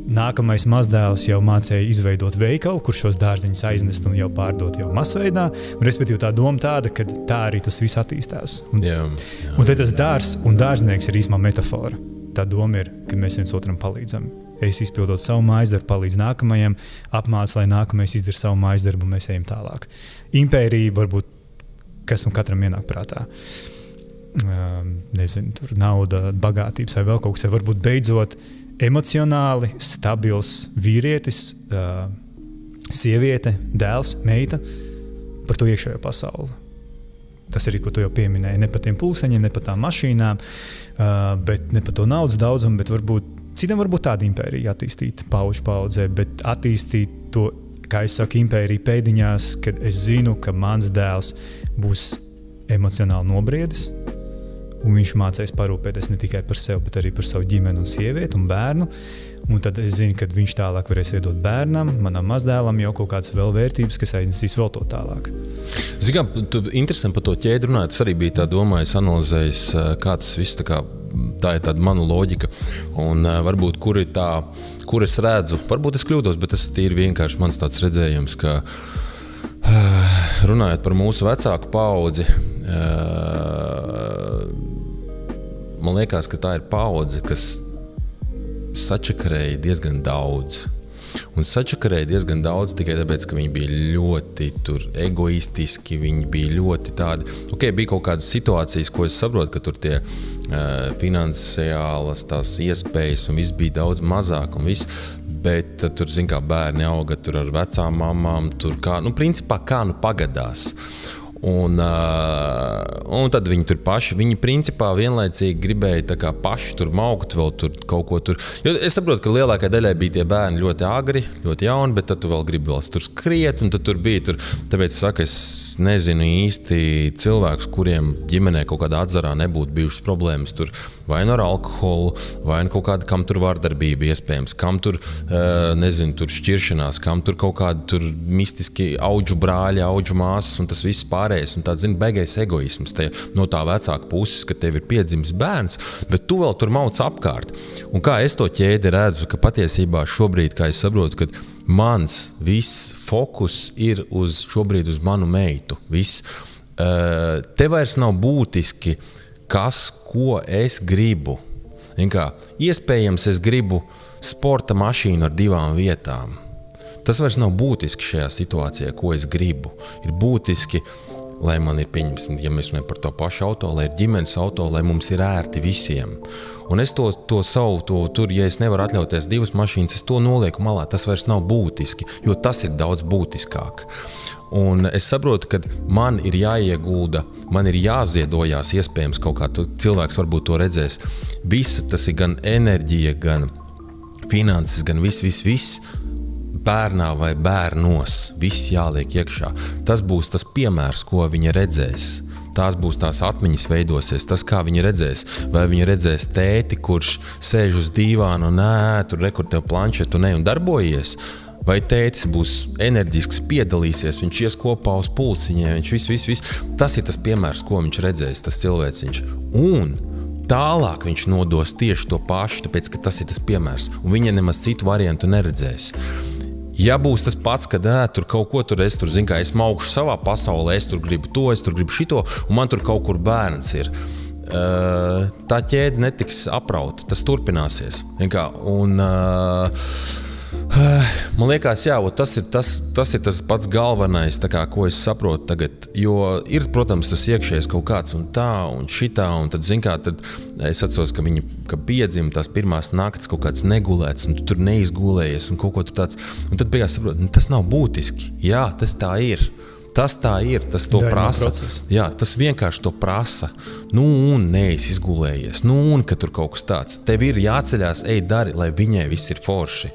nākamais mazdēls jau mācēja izveidot veikalu, kur šos dārzeņus aiznest un jau pārdot jau masveidā, un respektīvi tā doma tāda, ka tā arī tas viss attīstās. Un te tas dārs un dārznieks ir īsumā metafora. Tā doma ir, ka mēs viens otram palīdzam. Es izpildot savu mājas darbu, palīdz nākamajam, apmāc, lai nākamais izdara savu mājas darbu, un mēs ejam tālāk. Impērija varbūt, kas man katram ienāk prātā. Nezinu, tur nauda, bagātības vai vēl kaut kas, vai varbūt beidzot emocionāli stabils vīrietis, sieviete, dēls, meita par to iekšējo pasauli. Tas arī, ko tu jau pieminēji, ne par tiem pulseņiem, ne par tām mašīnām, bet ne par to naudas daudzumu, bet varbūt citam varbūt tāda impērija attīstīt pauģu paudzē, bet attīstīt to, kā es saku, impēriju pēdiņās, kad es zinu, ka mans dēls būs emocionāli nobriedis, un viņš mācēs parūpēties ne tikai par sevi, bet arī par savu ģimeni un sievieti un bērnu. Un tad es zinu, ka viņš tālāk varēs iedot bērnam, manam mazdēlam jau kaut kādas vēl vērtības, kas aiznesīs vēl to tālāk. Zinām, tu interesanti par to ķēdi runāt, tas arī bija tā domājis, analizējis, kā tas viss tā ir tāda mana loģika. Un varbūt, kur es redzu, varbūt es kļūdos, bet tas ir vienkārši mans tāds redzējums, ka runājot par mūsu vecāku paudzi, man liekas, ka tā ir paudze, kas sačakarēja diezgan daudz. Un sačakarēja diezgan daudz tikai tāpēc, ka viņi bija ļoti egoistiski, viņi bija ļoti tādi... bija kaut kādas situācijas, ko es saprotu, ka tur tie finansiālas tās iespējas un viss bija daudz mazāk un viss, bet tur, kā bērni auga tur ar vecām mamām, tur principā kā pagadās. Un tad viņi tur paši, viņi principā vienlaicīgi gribēja tā kā paši tur maukt vēl tur kaut ko tur. Jo es saprotu, ka lielākai daļai bija tie bērni ļoti agri, ļoti jauni, bet tad tu vēl gribi vēl tur skriet, un tad tur bija tur. Tāpēc es saku, es nezinu īsti cilvēkus, kuriem ģimenē kaut kādā atzarā nebūtu bijušas problēmas tur vai no ar alkoholu, vai no kaut kāda, kam tur vardarbība iespējams, kam tur, nezinu, tur šķiršanās, kam tur kaut kādi tur mistiski auģu brāļi, auģu māsas, un tas viss pārējais, un tāds, beigais egoisms no tā vecāka puses, ka tev ir piedzimis bērns, bet tu vēl tur mauc apkārt. Un kā es to ķēdi redzu, ka patiesībā šobrīd, kā es saprotu, ka mans viss fokus ir šobrīd uz manu meitu, viss. Te vairs nav būtiski, ko es gribu. Iespējams, es gribu sporta mašīnu ar 2 vietām. Tas vairs nav būtiski šajā situācijā, ko es gribu. Ir būtiski, lai man ir, pieņemsim, ja mēs runājam par to pašu auto, lai ir ģimenes auto, lai mums ir ērti visiem. Un es to savu, tur, ja es nevaru atļauties 2 mašīnas, es to nolieku malā. Tas vairs nav būtiski, jo tas ir daudz būtiskāk. Un es saprotu, ka man ir jāiegulda, man ir jāziedojās iespējams kaut kā, cilvēks varbūt to redzēs. Visa tas ir gan enerģija, gan finanses, gan viss. Bērnā vai bērnos, viss jāliek iekšā. Tas būs tas piemērs, ko viņa redzēs. Tās būs tās atmiņas veidosies, tas, kā viņi redzēs. Vai viņi redzēs tēti, kurš sēž uz dīvānu un tur rekur tev planšetu un darbojies. Vai tētis būs enerģisks, piedalīsies, viņš ies kopā uz pulciņiem, viņš viss. Tas ir tas piemērs, ko viņš redzēs, tas cilvēciņš. Un tālāk viņš nodos tieši to pašu, tāpēc, ka tas ir tas piemērs. Un viņa nemaz citu variantu neredzēs. Ja būs tas pats, kad tur kaut ko tur es zinu, kā es maukšu savā pasaulē, es tur gribu to, es tur gribu šito, un man tur kaut kur bērns ir. Tā ķēde netiks aprauta, tas turpināsies. Un man liekas, jā, tas ir tas pats galvenais, ko es saprotu tagad, jo ir, protams, tas iekšējais kaut kāds un tā un šitā, un tad, tad es atceros, ka viņi piedzima tās pirmās naktas kaut kāds negulēts, un tu tur neizgulējies, un kaut ko tu tāds, un tad beigās saprotu, tas nav būtiski, jā, tas tā ir. Tas tā ir, tas to prasa. Jā, tas vienkārši to prasa. Un neesi izgulējies. Un ka tur kaut kas tāds. Tev ir jāceļās, dari, lai viņai viss ir forši.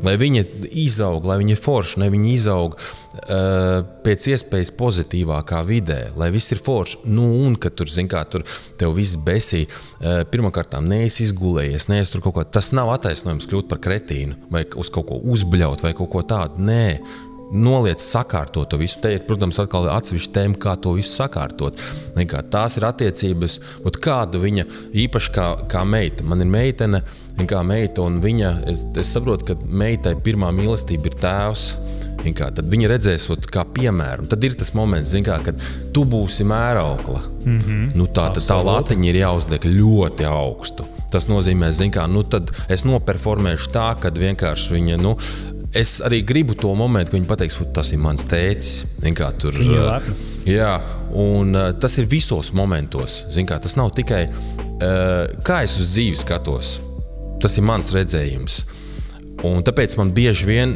Lai viņa izaug, lai viņa ir forši, lai viņa izaug pēc iespējas pozitīvākā vidē, lai viss ir forši. Un ka tur, tur tev viss besī. Pirmkārtām neesi izgulējies, neesi tur kaut ko. Tas nav attaisnojums kļūt par kretīnu vai uz kaut ko uzbļaut vai kaut ko tādu. Nē. Noliec sakārtot to visu. Te ir, protams, atkal atsevišķa tēma, kā to visu sakārtot. Tās ir attiecības, kādu viņa īpaši kā meita. Man ir meitene, kā meita, un viņa, es saprotu, ka meitai pirmā mīlestība ir tēvs. Tad viņa redzēs kā piemēru. Tad ir tas moments, kad tu būsi mēraukla. Tā latiņa ir jāuzliek ļoti augstu. Tas nozīmē, tad es noperformēšu tā, kad vienkārši viņa, es arī gribu to momentu, ka viņi pateiks, tas ir mans tētis. Jā, un tas ir visos momentos. Tas nav tikai, kā es uz dzīvi skatos. Tas ir mans redzējums. Un tāpēc man bieži vien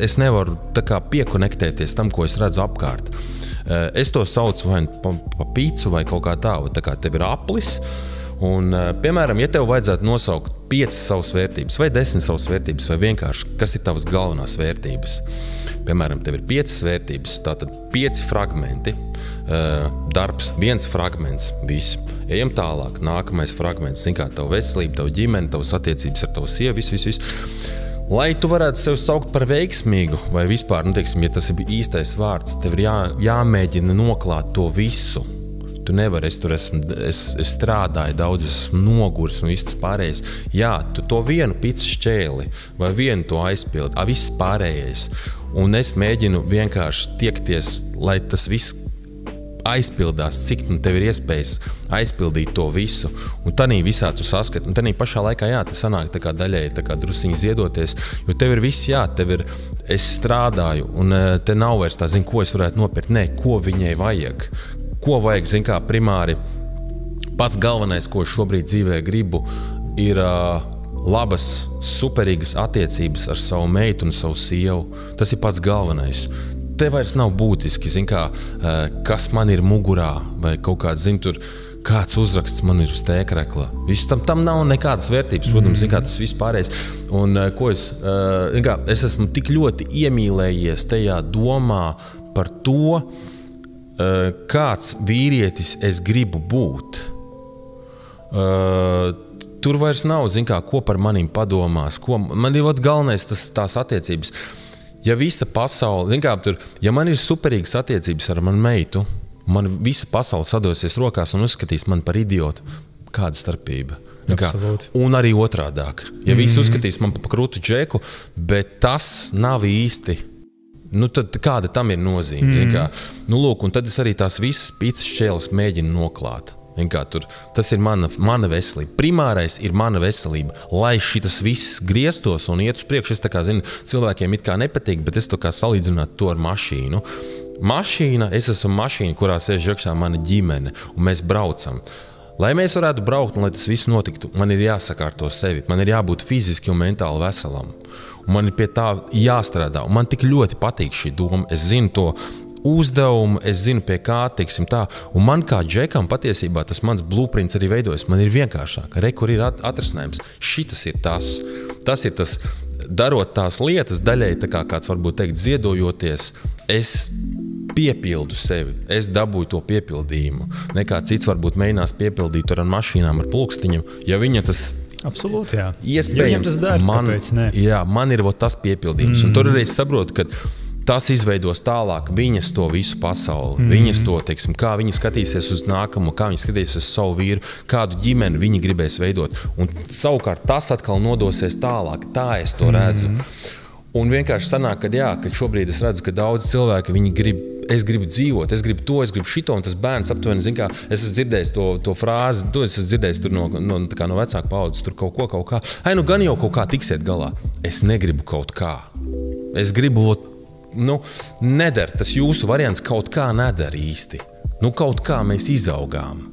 es nevaru piekonektēties tam, ko es redzu apkārt. Es to saucu vai pa pīcu vai kaut kā tā, tev ir aplis. Un, piemēram, ja tev vajadzētu nosaukt 5 savas vērtības, vai 10 savas vērtības, vai vienkārši, kas ir tavas galvenās vērtības? Piemēram, tev ir 5 vērtības, tātad 5 fragmenti, darbs, 1 fragments, viss. Ejam tālāk, nākamais fragments, tavu veselību, tavu ģimeni, tavas attiecības ar tavu sievu, viss. Lai tu varētu sevi saukt par veiksmīgu, vai vispār, ja tas ir īstais vārds, tev ir jāmēģina noklāt to visu. Tu nevari, es strādāju daudz, esmu nogurs un viss pārējais. Jā, tu to vienu picu šķēli vai vienu to aizpildi, viss pārējais. Un es mēģinu vienkārši tiekties, lai tas viss aizpildās, cik tev ir iespējas aizpildīt to visu. Un tanī visā tu saskati. Un tanī pašā laikā, jā, tas sanāk daļai drusiņi ziedoties, jo tev ir viss, jā, es strādāju, un te nav vairs tā, ko es varētu nopirkt. Nē, ko viņai vajag. Ko vajag, primāri, pats galvenais, ko es šobrīd dzīvē gribu, ir labas, superīgas attiecības ar savu meitu un savu sievu. Tas ir pats galvenais. Te vairs nav būtiski, kas man ir mugurā, vai kaut kāds, kāds uzraksts man ir uz tēkrekla. Tam nav nekādas vērtības, protams, tas viss pārējais. Un ko es esmu tik ļoti iemīlējies tajā domā par to, kāds vīrietis es gribu būt. Tur vairs nav, ko par manim padomās. Man ir galvenais tās attiecības. Ja visa pasaule, ja man ir superīgas attiecības ar manu meitu, man visa pasaule sadosies rokās un uzskatīs man par idiotu, kāda starpība? Un arī otrādāk. Ja visi uzskatīs man par krūtu džeku, bet tas nav īsti, tad kāda tam ir nozīme? Lūk, un tad es arī tās visas pīcas šķēles mēģinu noklāt. Tas ir mana veselība. Primārais ir mana veselība. Lai šitas viss grieztos un iet uz priekšu, es tā kā zinu, cilvēkiem it kā nepatīk, bet es tā kā salīdzinātu to ar mašīnu. Es esmu mašīna, kurā sēž iekšā mana ģimene, un mēs braucam. Lai mēs varētu braukt un lai tas viss notiktu, man ir jāsakārto sevi, man ir jābūt fiziski un mentāli veselam. Un man ir pie tā jāstrādā, un man tik ļoti patīk šī doma. Es zinu to uzdevumu, es zinu pie kā, teiksim tā, un man kā džekam patiesībā tas mans blueprints arī veidojas. Man ir vienkāršāk, kur ir atrasinājums. Šitas ir tas. Tas ir tas, darot tās lietas, daļai tā kā kāds varbūt teikt ziedojoties, es piepildu sevi, es dabūju to piepildījumu. Nekā cits varbūt mēģinās piepildīt ar mašīnām, ar pulkstiņiem, ja viņa tas absolūti, jā. Iespējams, tas dara, man ir tas piepildījums. Un tur arī es saprotu, ka tas izveidos tālāk viņas to visu pasauli. Viņas to, teiksim, kā viņi skatīsies uz nākamo, kā viņi skatīsies uz savu vīru, kādu ģimeni viņi gribēs veidot. Un savukārt tas atkal nodosies tālāk. Tā es to redzu. Un vienkārši sanāk, ka šobrīd es redzu, ka daudz cilvēki, es gribu dzīvot, es gribu to, es gribu šito, un tas bērns aptuveni, zin kā, es esmu dzirdējis to frāzi, es esmu dzirdējis tur no vecāku paudzes, tur kaut kā. Gan jau kaut kā tiksiet galā. Es negribu kaut kā. Es gribu, nedara, tas jūsu variants kaut kā nedara īsti. Kaut kā mēs izaugām.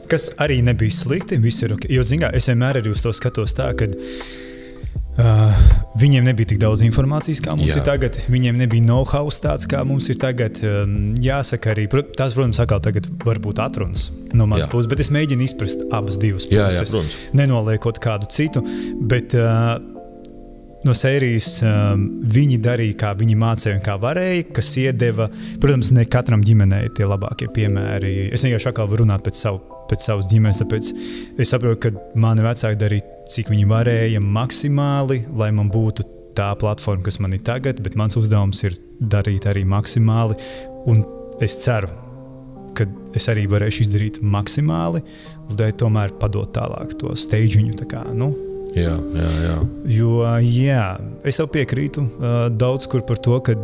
Kas arī nebija slikti, viss ir ok. Jo, zin kā, es vienmēr arī uz to skatos tā, kad viņiem nebija tik daudz informācijas, kā mums ir tagad. Viņiem nebija know-how tāds, kā mums ir tagad. Jāsaka arī, tās, protams, atkal tagad var būt atrunas no manas puses, bet es mēģinu izprast abas divas puses. Nenoliekot kādu citu, bet no sērijas viņi darīja, kā viņi mācīja un kā varēja, kas iedeva. Protams, ne katram ģimenei tie labākie piemēri. Es vienkārši atkal varu runāt pēc savas ģimenes, tāpēc es saprotu, ka mani vecāki darīja, cik viņi varēja maksimāli, lai man būtu tā platforma, kas man ir tagad, bet mans uzdevums ir darīt arī maksimāli, un es ceru, ka es arī varēšu izdarīt maksimāli, lai tomēr padot tālāk to steiģiņu, tā kā, Jā. Jo, es tev piekrītu daudz kur par to, kad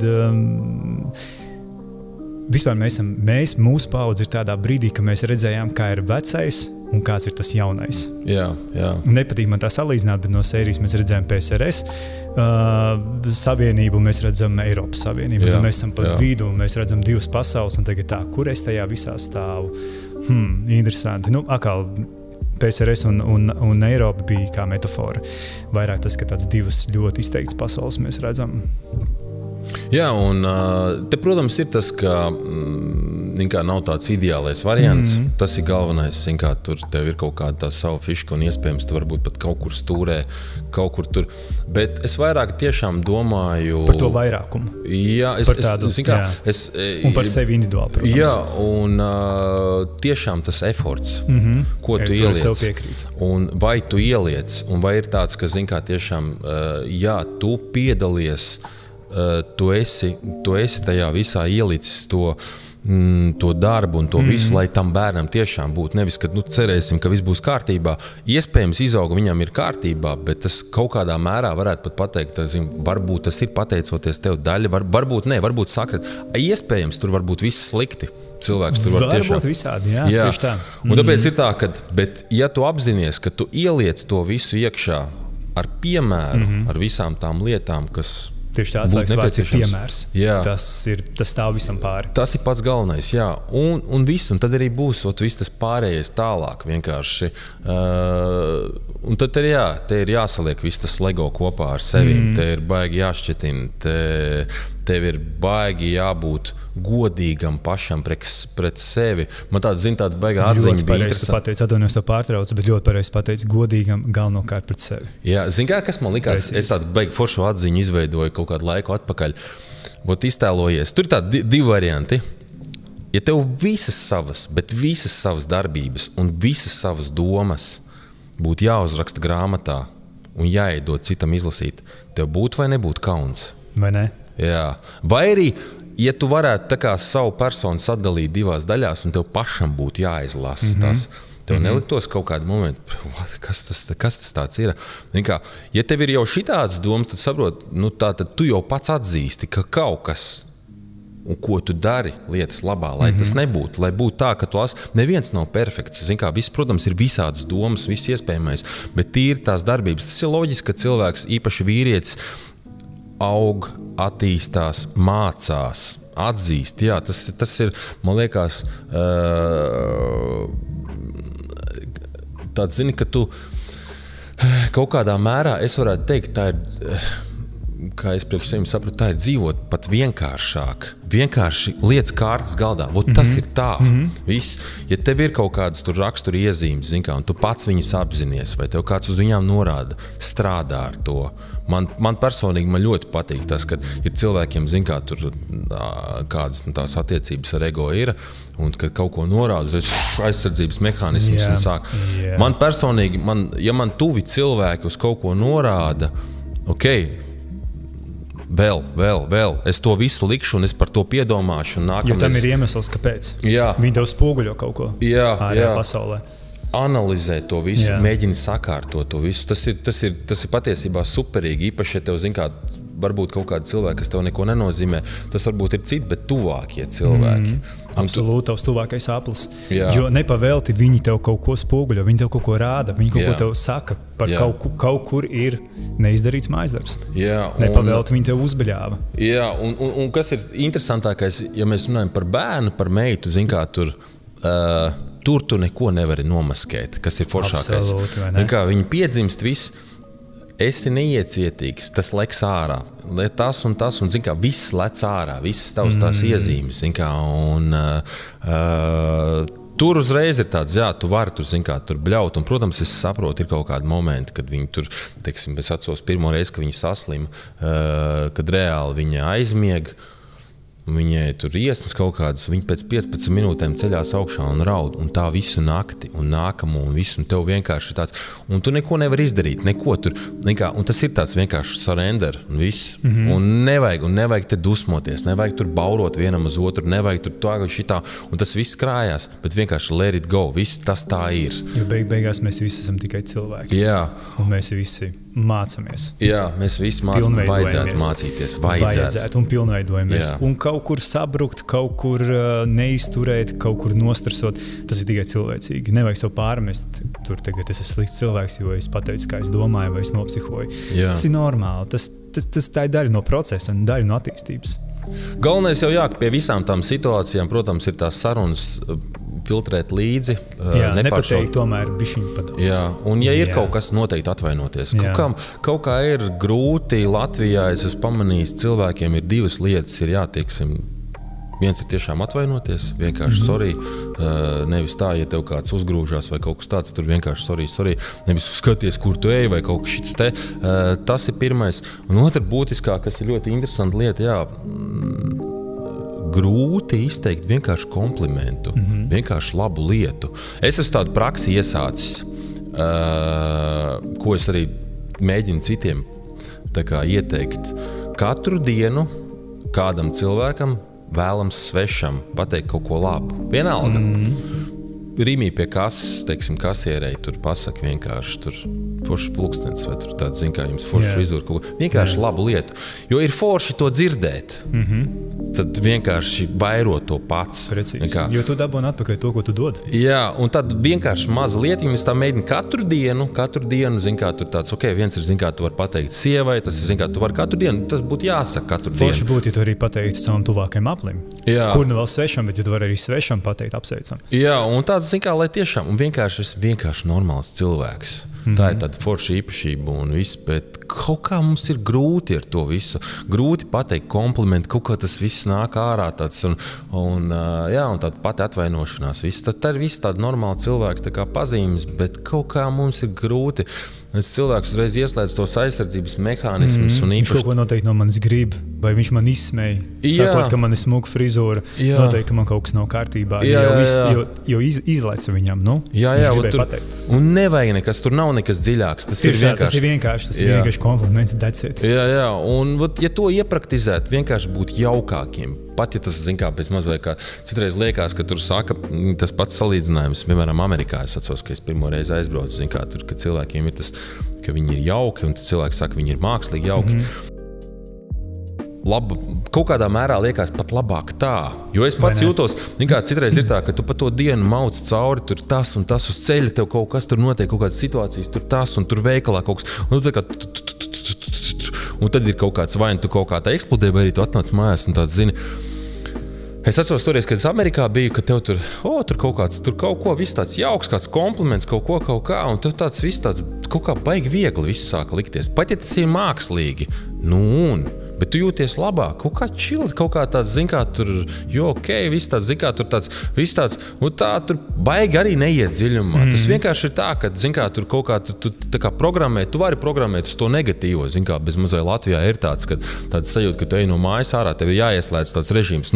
vispār mūsu paudze ir tādā brīdī, ka mēs redzējām, kā ir vecais un kāds ir tas jaunais. Jā. Nepatīk man tā salīdzināt, bet no sērijas mēs redzējām PSRS savienību, mēs redzam Eiropas Savienību. Tad mēs esam pa vidu, mēs redzam divas pasaules, un tagad tā, kur es tajā visā stāvu? Interesanti. Atkal PSRS un Eiropa bija kā metafora. Vairāk tas, ka tāds divas ļoti izteikts pasaules mēs redzam. Jā, un te, protams, ir tas, ka nav tāds ideālais variants. Tas ir galvenais, tur tev ir kaut kāda tā sava fiška un iespējams tu varbūt pat kaut kur stūrē, kaut kur tur. Bet es vairāk tiešām domāju par to vairākumu. Jā, un par sevi individuāli, protams. Jā, un tiešām tas efforts, ko tu ieliec. Un vai tu ieliec, un vai ir tāds, ka, tiešām, tu piedalies, tu esi tajā visā ielicis to darbu un to visu, lai tam bērnam tiešām būtu. Nevis, ka cerēsim, ka viss būs kārtībā. Iespējams, izauga viņam ir kārtībā, bet tas kaut kādā mērā varētu pat pateikt, varbūt tas ir pateicoties tev daļa, varbūt ne, varbūt sakret. Iespējams, tur varbūt viss slikti. Cilvēks tur var tiešām. Varbūt visādi, jā. Tieši tā. Un tāpēc ir tā, bet ja tu apzinies, ka tu ieliec to visu iekšā ar piemēru, ar visām tām lietām, kas tieši tāds vārds ir piemērs. Tas stāv visam pāri. Tas ir pats galvenais, jā. Un viss, un tad arī būs viss tas pārējais tālāk vienkārši. Un tad te ir jāsaliek viss tas Lego kopā ar sevīm. Te ir baigi jāšķetina, tev ir baigi jābūt godīgam pašam pret sevi. Man tāda baigā atziņa bija interesanta. Atvainojos to pārtraucu, bet ļoti pareizi pateici godīgam galvenokārt pret sevi. Jā, kas man likās? Es tādu baigi foršu atziņu izveidoju kaut kādu laiku atpakaļ. Iztēlojies. Tur ir tādi divi varianti. Ja tev visas savas darbības un visas savas domas būtu jāuzraksta grāmatā un jāiedod citam izlasīt, tev būtu vai nebūtu kauns? Vai ne? Jā. Vai arī, ja tu varētu tā kā savu personu sadalīt divās daļās un tev pašam būtu jāizlasa tas, tev neliktos kaut kādu momentu, kas tas tāds ir? Ja tev ir jau šitāds domas, tad saprot, tad tu jau pats atzīsti, ka kaut kas un ko tu dari lietas labā, lai tas nebūtu, lai būtu tā, ka tu neviens nav perfekts. Zin kā, viss, protams, ir visādas domas, viss iespējamais, bet tīri tās darbības. Tas ir loģiski, ka cilvēks, īpaši vīrietis, aug, attīstās, mācās, atzīst. Jā, tas ir, man liekas, tāds, zini, ka tu kaut kādā mērā, es varētu teikt, tā ir, kā es priekš sevi sapratu, tā ir dzīvot pat vienkāršāk. Vienkārši lietas kārtas galdā. Tas ir tā. Viss. Ja tev ir kaut kādas tur rakstura iezīmes, zin kā, un tu pats viņas apzinies, vai tev kāds uz viņām norāda, strādā ar to. Man personīgi man ļoti patīk tas, ka ir cilvēkiem, zin kā, tur kādas tās attiecības ar ego ir, un kad kaut ko norāda, aizsardzības mehānismus un sāk. Man personīgi, ja man tuvi cilvēki uz kaut ko norāda, vēl. Es to visu likšu un es par to piedomāšu. Jo tam ir iemesls, kāpēc. Jā. Viņi tev spoguļo kaut ko ārējā pasaulē. Analizē to visu, mēģini sakārtot to visu. Tas ir patiesībā superīgi. Īpaši, ja tev, zin kā, varbūt kaut kādi cilvēki, kas tev neko nenozīmē, tas varbūt ir citi, bet tuvākie cilvēki. Absolūti, tavs tuvākais aplis. Jo nepavēlti viņi tev kaut ko spoguļo, viņi tev kaut ko rāda, viņi kaut ko tev saka, par kaut kur ir neizdarīts mājasdarbs. Nepavēlti viņi tev uzbeļāva. Jā, un kas ir interesantākais, ja mēs runājam par bērnu, par meitu, zin kā, tur tu neko nevari nomaskēt, kas ir foršākais. Viņi piedzimst viss, esi neiecietīgs, tas leks ārā. Tas un zin kā, viss lec ārā, visas tās iezīmes, zin kā, un tur uzreiz ir tāds, tu vari tur, zin kā, tur bļaut, un, protams, es saprotu, ir kaut kādi momenti, kad viņi tur, teiksim, es atceros pirmo reizi, ka viņi saslim, kad reāli viņa aizmieg, viņai tur iesnas kaut kādas, viņa pēc 15 minūtēm ceļās augšā un raud, un tā visu nakti, un nākamo, un visu, un tev vienkārši ir tāds, un tu neko nevar izdarīt, neko tur, nekā, un tas ir tāds vienkārši surrender, un viss, un nevajag te dusmoties, nevajag tur baurot vienam uz otru, nevajag tur tā, šitā, un tas viss krājās, bet vienkārši let it go, viss tas tā ir. Jo beigās mēs visi esam tikai cilvēki. Jā. Un mēs visi mācamies. Jā, mēs visi mācamies, vajadzētu mācīties, vajadzētu un pilnveidojamies. Un kaut kur sabrukt, kaut kur neizturēt, kaut kur nostresot, tas ir tikai cilvēcīgi. Nevajag sev pārmest, tur tagad es esmu slikts cilvēks, jo es pateicu, kā es domāju, vai es nopsihoju. Tas ir normāli, tas tā ir daļa no procesa, daļa no attīstības. Galvenais jau pie visām tām situācijām, protams, ir tās sarunas filtrēt līdzi. Nepateikt tomēr bišķiņ pat. Un ja ir kaut kas, noteikti atvainoties. Kaut kā ir grūti Latvijā, es esmu pamanījis, cilvēkiem ir divas lietas, ir jātieksim. Viens ir tiešām atvainoties, vienkārši sorry, nevis tā, ja tev kāds uzgrūžās vai kaut kas tāds, tur vienkārši sorry, nevis skaties, kur tu ej vai kaut kas šits te. Tas ir pirmais. Un otra būtiskā, kas ir ļoti interesanta lieta, grūti izteikt vienkārši komplimentu, vienkārši labu lietu. Es esmu tādu praksi iesācis, ko es arī mēģinu citiem ieteikt. Katru dienu kādam cilvēkam vēlams svešam pateikt kaut ko labu. Vienalga. Rīmī pie kases, teiksim, kasierei, tur pasaka vienkārši tur foršs plūkstens vai tur tāds, zin kā, jums foršs frizūra, kaut ko. Vienkārši labu lietu. Jo ir forši to dzirdēt. Tad vienkārši vairo to pats. Precīzi. Jo tu dabūni atpakaļ to, ko tu dod. Jā, un tad vienkārši maza lieta, viņas tā mēģina katru dienu, zin kā, tur tāds, viens ir, zin kā, tu var pateikt sievai, tas ir, zin kā, tu var katru dienu, tas būtu jāsaka katru dienu. Forši būtu, ja tu arī pateiktu savam tuvākajam aplim. Kur nu vēl svešam, bet ja tu var arī svešam pateikt, apsveicam. Jā, un tāds, zin kā, lai tiešām, un vienkārši normāls cilvēks. Tā ir tāda forša īpašība un viss, bet kaut kā mums ir grūti ar to visu. Grūti pateikt komplimentu, kaut kā tas viss nāk ārā tāds un tāda pati atvainošanās. Tā ir viss tāda normāla cilvēka tā kā pazīmes, bet kaut kā mums ir grūti. Cilvēks uzreiz ieslēdz tos aizsardzības mehānismus. Viņš kaut ko noteikti no manis grib, vai viņš man izsmēja, sakot, ka man ir smuka frizūra, noteikti, ka man kaut kas nav kārtībā, jo izlaica viņam, un nevajag nekas, tur nav nekas dziļāks, tas ir vienkārši kompliments, that's it. Un ja to iepraktizēt, vienkārši būt jaukākiem. Pat ja tas, zin kā, pēc mazliet kā citreiz liekas, ka tur saka tas pats salīdzinājums, piemēram, Amerikā es atceros, ka es pirmo reizi aizbraucu, zin kā, tur, ka cilvēkiem ir tas, ka viņi ir jauki, un tad cilvēki saka, viņi ir mākslīgi jauki. kaut kādā mērā liekas pat labāk tā. Jo es pats jūtos, citreiz ir tā, ka tu pa to dienu mauc cauri, tur tas un tas uz ceļa, tev kaut kas tur notiek, kaut kādas situācijas, tur tas un tur veikalā kaut kas. Un tad ir kaut kāds vai tu kaut kā tā eksplodē, vai arī tu atnāc mājās un tāds zini. Es atceros toreiz, kad es Amerikā biju, ka tev tur kaut kāds, tur kaut ko, viss tāds jauks, kāds kompliments, kaut kā, un tev tāds viss tāds kaut kā baigi viegli viss sāk likties. Pat ja tas ir mākslīgi, bet tu jūties labāk, kaut kā čili, kaut kā tāds, tur, viss tāds, tur tāds, viss tāds, un tā tur baigi arī neiet dziļumā. Tas vienkārši ir tā, ka, tur kaut kā, tu tā kā programmē, tu vari programmēt uz to negatīvo, bez mazai Latvijā ir tāds sajūta, ka tu ej no mājas ārā, tev ir jāieslēdz tāds režīms,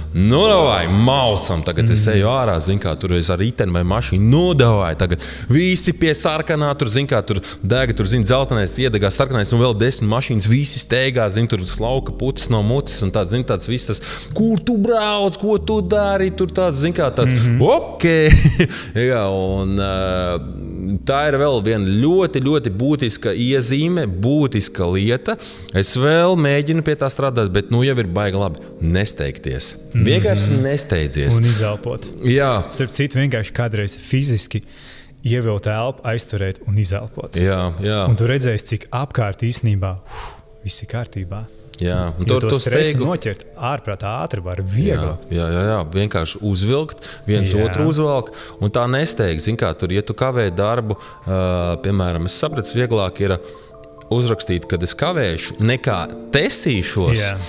davai, maucam, tagad es eju ārā, tur es ar riteni vai mašīnu, davai, tagad visi pie sarkanā, tur, tur dega, tur, zeltenais, iedegās sarkanais un vēl 10 mašīnas, visi steigā, tur slauka putas no mutes un tāds viss tas, kur tu brauc, ko tu dari, tur tāds, Jā, un tā ir vēl viena ļoti, ļoti būtiska iezīme, būtiska lieta. Es vēl mēģinu pie tā strādāt, bet jau ir baigi labi nesteigties. Vienkārši nesteidzies. Un izelpot. Jā. Starp citu, vienkārši kādreiz fiziski ievilkt elpu, aizturēt un izelpot. Jā. Un tu redzēsi, cik apkārt īstenībā viss ir kārtībā. Jā, un to stresu noķert ārprātā ātri var viegli. Jā, vienkārši uzvilkt, viens otru uzvelk, un tā nesteig. Tur, ja tu kavē darbu, piemēram, es sapratu, vieglāk ir uzrakstīt, kad es kavēšu, nekā tesīšos. Jā.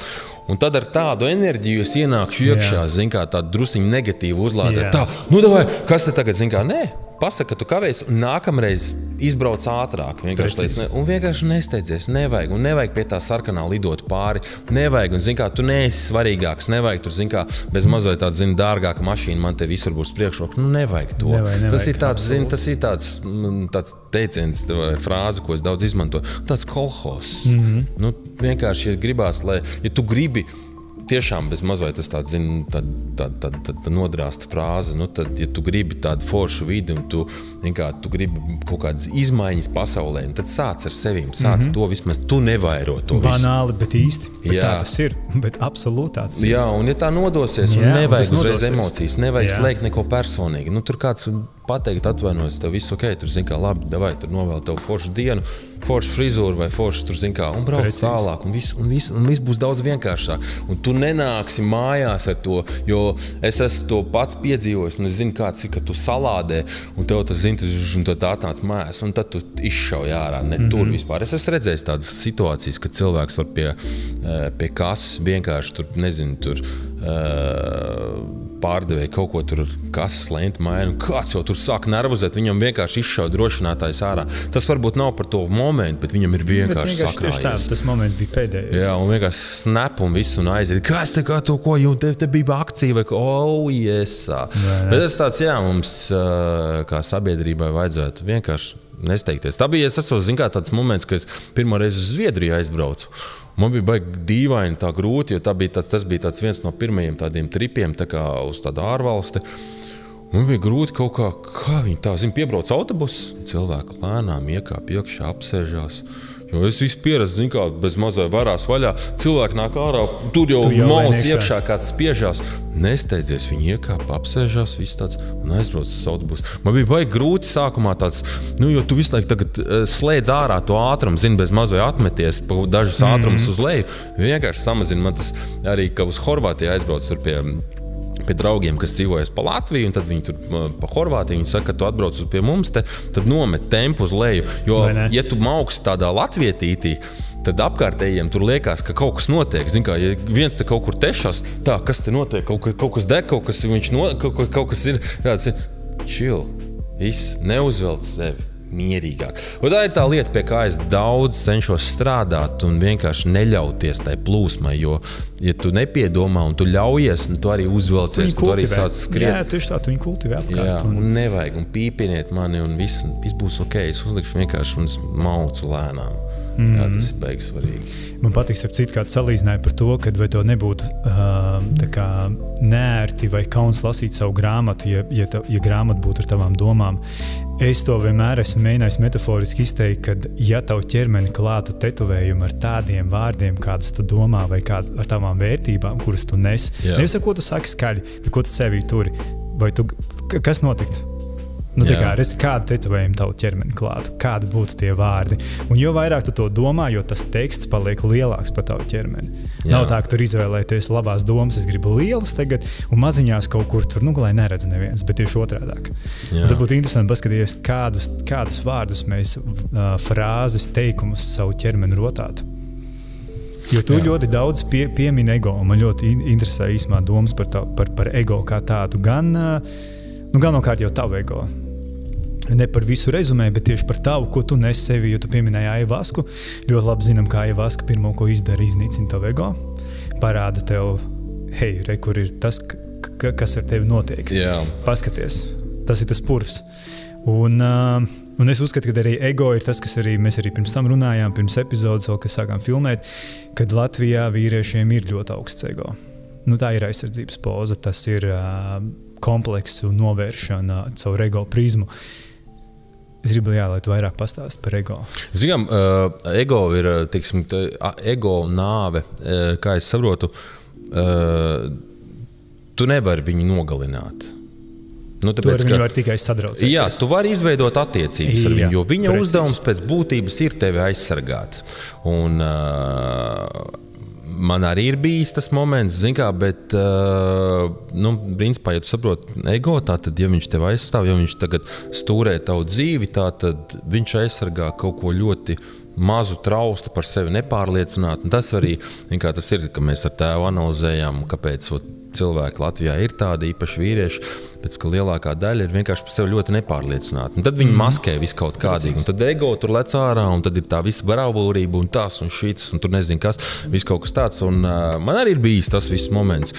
Un tad ar tādu enerģiju es ienākšu iekšā, tādu drusiņu negatīvu uzlādēt. Tā, davai, kas te tagad, nē. Pasaka, ka tu kavējies un nākamreiz izbrauc ātrāk. Vienkārši nesteidzies. Nevajag pie tā sarkanā lidot pāri. Nevajag, un tu neesi svarīgāks. Nevajag tur, bez mazliet tāda, dārgāka mašīna, man te visur būs priekšroka. Nevajag to. Tas ir tāds teiciens vai frāze, ko es daudz izmantoju. Tāds kolhos. Vienkārši, ja gribās, ja tu gribi tiešām bez mazliet tas tāds, tāda nodrāsta frāze, tad, ja tu gribi tādu foršu vidi un tu gribi kaut kādas izmaiņas pasaulē, tad sāc ar sevīm, sāc to vismaz, tu nevairo to visu. Banāli, bet īsti, bet tā tas ir, bet absolūti tāds ir. Jā, un ja tā nodosies, un nevajag uzreiz emocijas, nevajag slēgt neko personīgi, tur kāds pateikt, atvainojas, tev viss ok, tur labi, davai, tur novēl tev foršu dienu, foršu frizūru vai foršu, tur un brauc tālāk, un viss būs daudz vienkāršāk. Un tu nenāksi mājās ar to, jo es esmu to pats piedzīvojis, un es zinu, kāds ir, ka tu salādē, un tev tas un tad atnāc mājās, un tad tu izšauj ārā, ne tur vispār. Es esmu redzējis tādas situācijas, ka cilvēks var pie kases vienkārši tur, pārdevēja kaut ko tur kases lenti maina, un kāds jau tur sāk nervozēt, viņam vienkārši izšauj drošinātājs ārā. Tas varbūt nav par to momentu, bet viņam ir vienkārši sakrājies. Tas moments bija pēdējais. Jā, un vienkārši snap un viss un aiziet. Kas te kā to ko, te bija akcija vai ko? Bet tas tāds, mums kā sabiedrībai vajadzētu vienkārši nesteigties. Tā bija, es atceros, tāds moments, ka es pirmo reizi uz Zviedriju aizbraucu. Man bija baigi dīvaini, tā grūti, jo tas bija tāds viens no pirmajiem tādiem tripiem tā kā uz tādu ārvalsti. Man bija grūti kaut kā viņi tā, piebrauc autobus, cilvēki lēnām iekāp iekšā, apsēžās. Jo es visu pierastu, bez mazai varās vaļā, cilvēki nāk ārā, tur jau mauc iekšā, kāds spiežās. Nesteidzies, viņi iekāp, apsēžās, viss tāds, un aizbrauc uz autobusu. Man bija baigi grūti sākumā tāds, jo tu visu laiku tagad slēdz ārā to ātrumu, bez mazai atmeties dažus ātrumus uz leju. Vienkārši samazina man tas arī, ka uz Horvātiju aizbrauc tur pie draugiem, kas dzīvojas pa Latviju, un tad viņi tur pa Horvātiju, viņi saka, ka tu atbrauc pie mums, tad nomet tempu uz leju. Jo, ja tu mauksi tādā latvietītī, tad apkārtējiem tur liekas, ka kaut kas notiek. Ja viens te kaut kur tešās, tā, kas te notiek, kaut kas deg, kaut kas ir, tāds ir, chill, viss, neuzvelc sevi. Mierīgāk. Un tā ir tā lieta, pie kā es daudz cenšos strādāt un vienkārši neļauties tai plūsmai, jo, ja tu nepiedomā un tu ļaujies, un tu arī uzvelcies, tu arī sāc skriet. Jā, tieši tā, tu viņu kultivē apkārt. Jā, un nevajag, un pīpiniet mani, un viss būs ok, es uzlikšu vienkārši un maucu lēnām. Jā, tas ir beigas svarīgi. Man patīk, ap kāds salīdzināja par to, ka vai to nebūtu tā kā neērti vai kauns lasīt savu grāmatu, ja grāmata būtu ar tavām domām. Es to vienmēr esmu mēģinājis metaforiski izteikt, kad ja tavu ķermeni klātu tetovējumu ar tādiem vārdiem, kādus tu domā, vai ar tavām vērtībām, kuras tu nes, nevis ar ko tu saki skaļi, bet ko tu sevī turi, vai tu, kas notiktu? Nu, tā kā es kādu tetovējumu tavu ķermeni klātu, kādi būtu tie vārdi. Un jo vairāk tu to domā, jo tas teksts paliek lielāks par tavu ķermeni. Nav tā, ka tur izvēlēties labās domas, es gribu lielas tagad, un maziņās kaut kur tur, lai neredz neviens, bet tieši otrādāk. Tad būtu interesanti paskatīties, kādus vārdus mēs frāzes, teikumus savu ķermeni rotātu. Jo tu ļoti daudz piemini ego, un man ļoti interesē īsumā domas par ego kā tādu, gan galvenokārt jau tavu ego. Ne par visu rezumē, bet tieši par tavu, ko tu nes sevi, jo tu pieminēji ajavasku. Ļoti labi zinām, kā ajavaska pirmo, ko izdara, iznīcina tavu ego. Parāda tev, hei, re, kur ir tas, kas ar tevi notiek. Paskaties, tas ir tas purvs. Un es uzskatu, ka arī ego ir tas, kas mēs arī pirms tam runājām, pirms epizodes, kad sākām filmēt, kad Latvijā vīriešiem ir ļoti augsts ego. Tā ir aizsardzības poza, tas ir kompleksu novēršana caur ego prizmu. Es gribu, lai tu vairāk pastāsti par ego. Zinām, ego ir, teiksim, ego nāve, kā es saprotu, tu nevari viņu nogalināt. Tāpēc, viņu var tikai sadraudzēties. Jā, tu vari izveidot attiecības ar viņu, jo viņa uzdevums pēc būtības ir tevi aizsargāt. Un man arī ir bijis tas moments, bet, principā, ja tu saproti ego, tātad, ja viņš tev aizstāv, ja viņš tagad stūrē tavu dzīvi, tātad viņš aizsargā kaut ko ļoti mazu traustu par sevi nepārliecināt. Un tas arī, tas ir, ka mēs ar tēvu analizējām, kāpēc cilvēki Latvijā ir tādi īpaši vīrieši, pēc ka lielākā daļa ir vienkārši par sevi ļoti nepārliecināti. Un tad viņi maskē visu kaut kādīgi. Un tad ego tur lec ārā, un tad ir tā visa bravūrība un tas un šitas, un tur nezinu kas, viss kaut kas tāds. Un man arī ir bijis tas viss moments.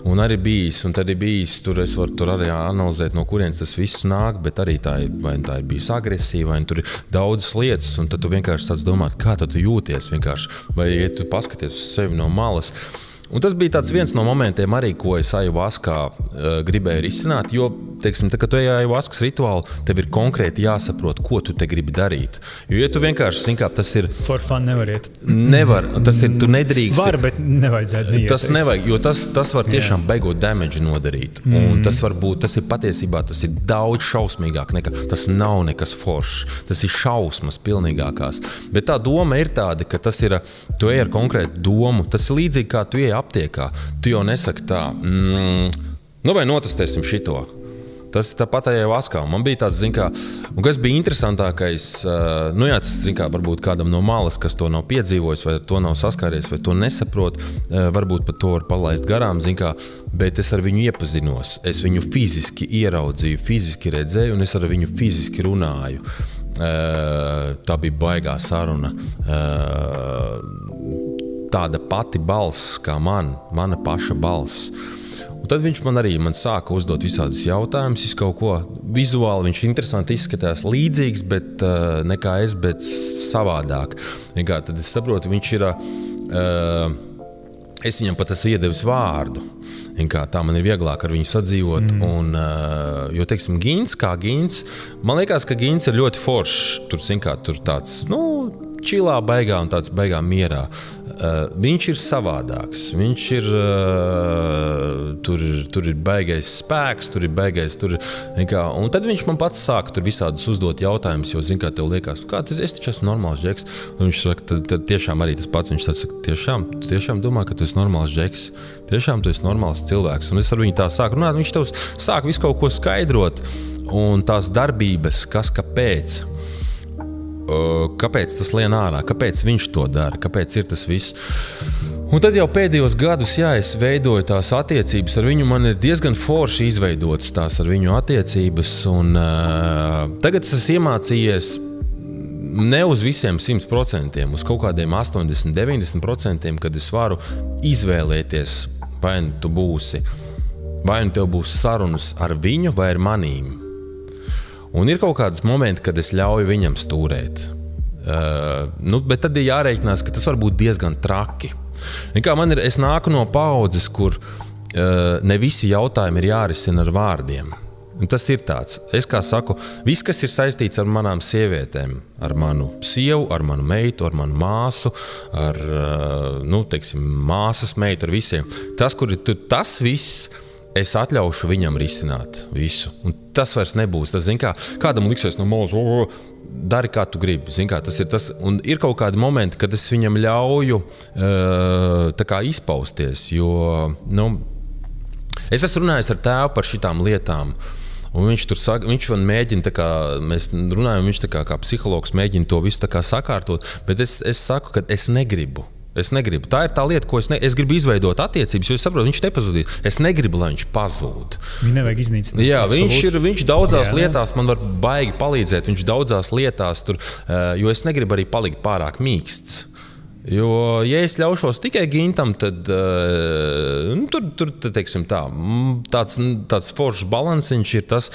Un arī bijis, un tad ir bijis, es varu tur arī analizēt, no kurienes tas viss nāk, bet arī tā ir bijis agresīva, vai tur ir daudzas lietas, un tad tu vienkārši sāc domāt, kā tu jūties vienkārši, vai ja tu paskaties uz sevi no malas. Un tas bija viens no momentiem arī, ko es ajuvaskā gribēju risināt, jo, teiksim, kad tu ej ajuvaskas rituālu, tev ir konkrēti jāsaprot, ko tu te gribi darīt. Jo, ja tu vienkārši, tas ir... For fun nevar iet. Nevar, tas ir, tu nedrīkst... Var, bet nevajadzētu iet. Tas nevajag, jo tas var tiešām beigot damage nodarīt. Un tas var būt, tas ir patiesībā, tas ir daudz šausmīgāk nekā, tas nav nekas foršs. Tas ir šausmas pilnīgākās. Bet tā doma ir tāda, ka tas ir, tu ej ar konkrētu domu, tas ir līdzīgi kā tu ej aptiekā. Tu jau nesaki tā, vai notestēsim šito. Tas tāpat arī vaskā. Man bija tāds, un kas bija interesantākais, tas, varbūt kādam no malas, kas to nav piedzīvojis, vai to nav saskāries, vai to nesaprot, varbūt pat to var palaist garām, bet es ar viņu iepazinos. Es viņu fiziski ieraudzīju, fiziski redzēju, un es ar viņu fiziski runāju. Tā bija baigā saruna. Tāda pati balss kā mana paša balss. Un tad viņš man sāka uzdot visādus jautājumus, kaut ko vizuāli, viņš interesanti izskatās līdzīgs, bet nekā es, bet savādāk. Tad es saprotu, viņš ir, es viņam pat esmu iedevis vārdu. Tā man ir vieglāk ar viņu sadzīvot. Un, jo, teiksim, Gins, man liekas, ka Gins ir ļoti foršs. Tur tāds, čilā baigā un tāds baigā mierā. Viņš ir savādāks. Viņš ir, tur ir baigais spēks, tur ir baigais, un tad viņš man pats sāka tur visādus uzdot jautājumus, jo, tev liekas, es taču esmu normāls džeks. Un viņš saka, tad tiešām arī tas pats, viņš saka, tiešām domā, ka tu esi normāls džeks, tiešām tu esi normāls cilvēks. Un es ar viņu tā sāku runāt, viņš tev sāk visu kaut ko skaidrot, un tās darbības, kas kāpēc. Kāpēc tas lien ārā, kāpēc viņš to dara, kāpēc ir tas viss. Un tad jau pēdējos gadus, es veidoju tās attiecības ar viņu, man ir diezgan forši izveidotas tās ar viņu attiecības, un tagad es esmu iemācījies ne uz visiem 100%, uz kaut kādiem 80-90%, kad es varu izvēlēties, vai tu būsi, vai tev būs sarunas ar viņu vai ar manīm. Un ir kaut kādas momenti, kad es ļauju viņam stūrēt. Bet tad ir jārēķinās, ka tas var būt diezgan traki. Es nāku no paaudzes, kur ne visi jautājumi ir jārisina ar vārdiem. Un tas ir tāds. Es kā saku, viss, kas ir saistīts ar manām sievietēm, ar manu sievu, ar manu meitu, ar manu māsu, ar, māsas meitu, ar visiem. Tas viss, es atļaušu viņam risināt visu. Un tas vairs nebūs. Tas, kādam liksies no malas, dari, kā tu gribi. Tas ir tas. Un ir kaut kādi momenti, kad es viņam ļauju tā kā izpausties, jo, es esmu runājis ar tēvu par šitām lietām. Un viņš man mēģina, mēs runājam, viņš kā psihologs mēģina to visu sakārtot, bet es saku, ka es negribu. Tā ir tā lieta, ko es gribu izveidot attiecības, jo es saprotu, viņš nepazudīs. Es negribu, lai viņš pazūd. Viņu nevajag iznīcināt. Jā, viņš daudzās lietās man var baigi palīdzēt, viņš daudzās lietās tur, jo es negribu arī palikt pārāk mīksts. Jo, ja es ļaušos tikai gintam, tad tur teiksim tā, tāds foršs balansiņš ir tas,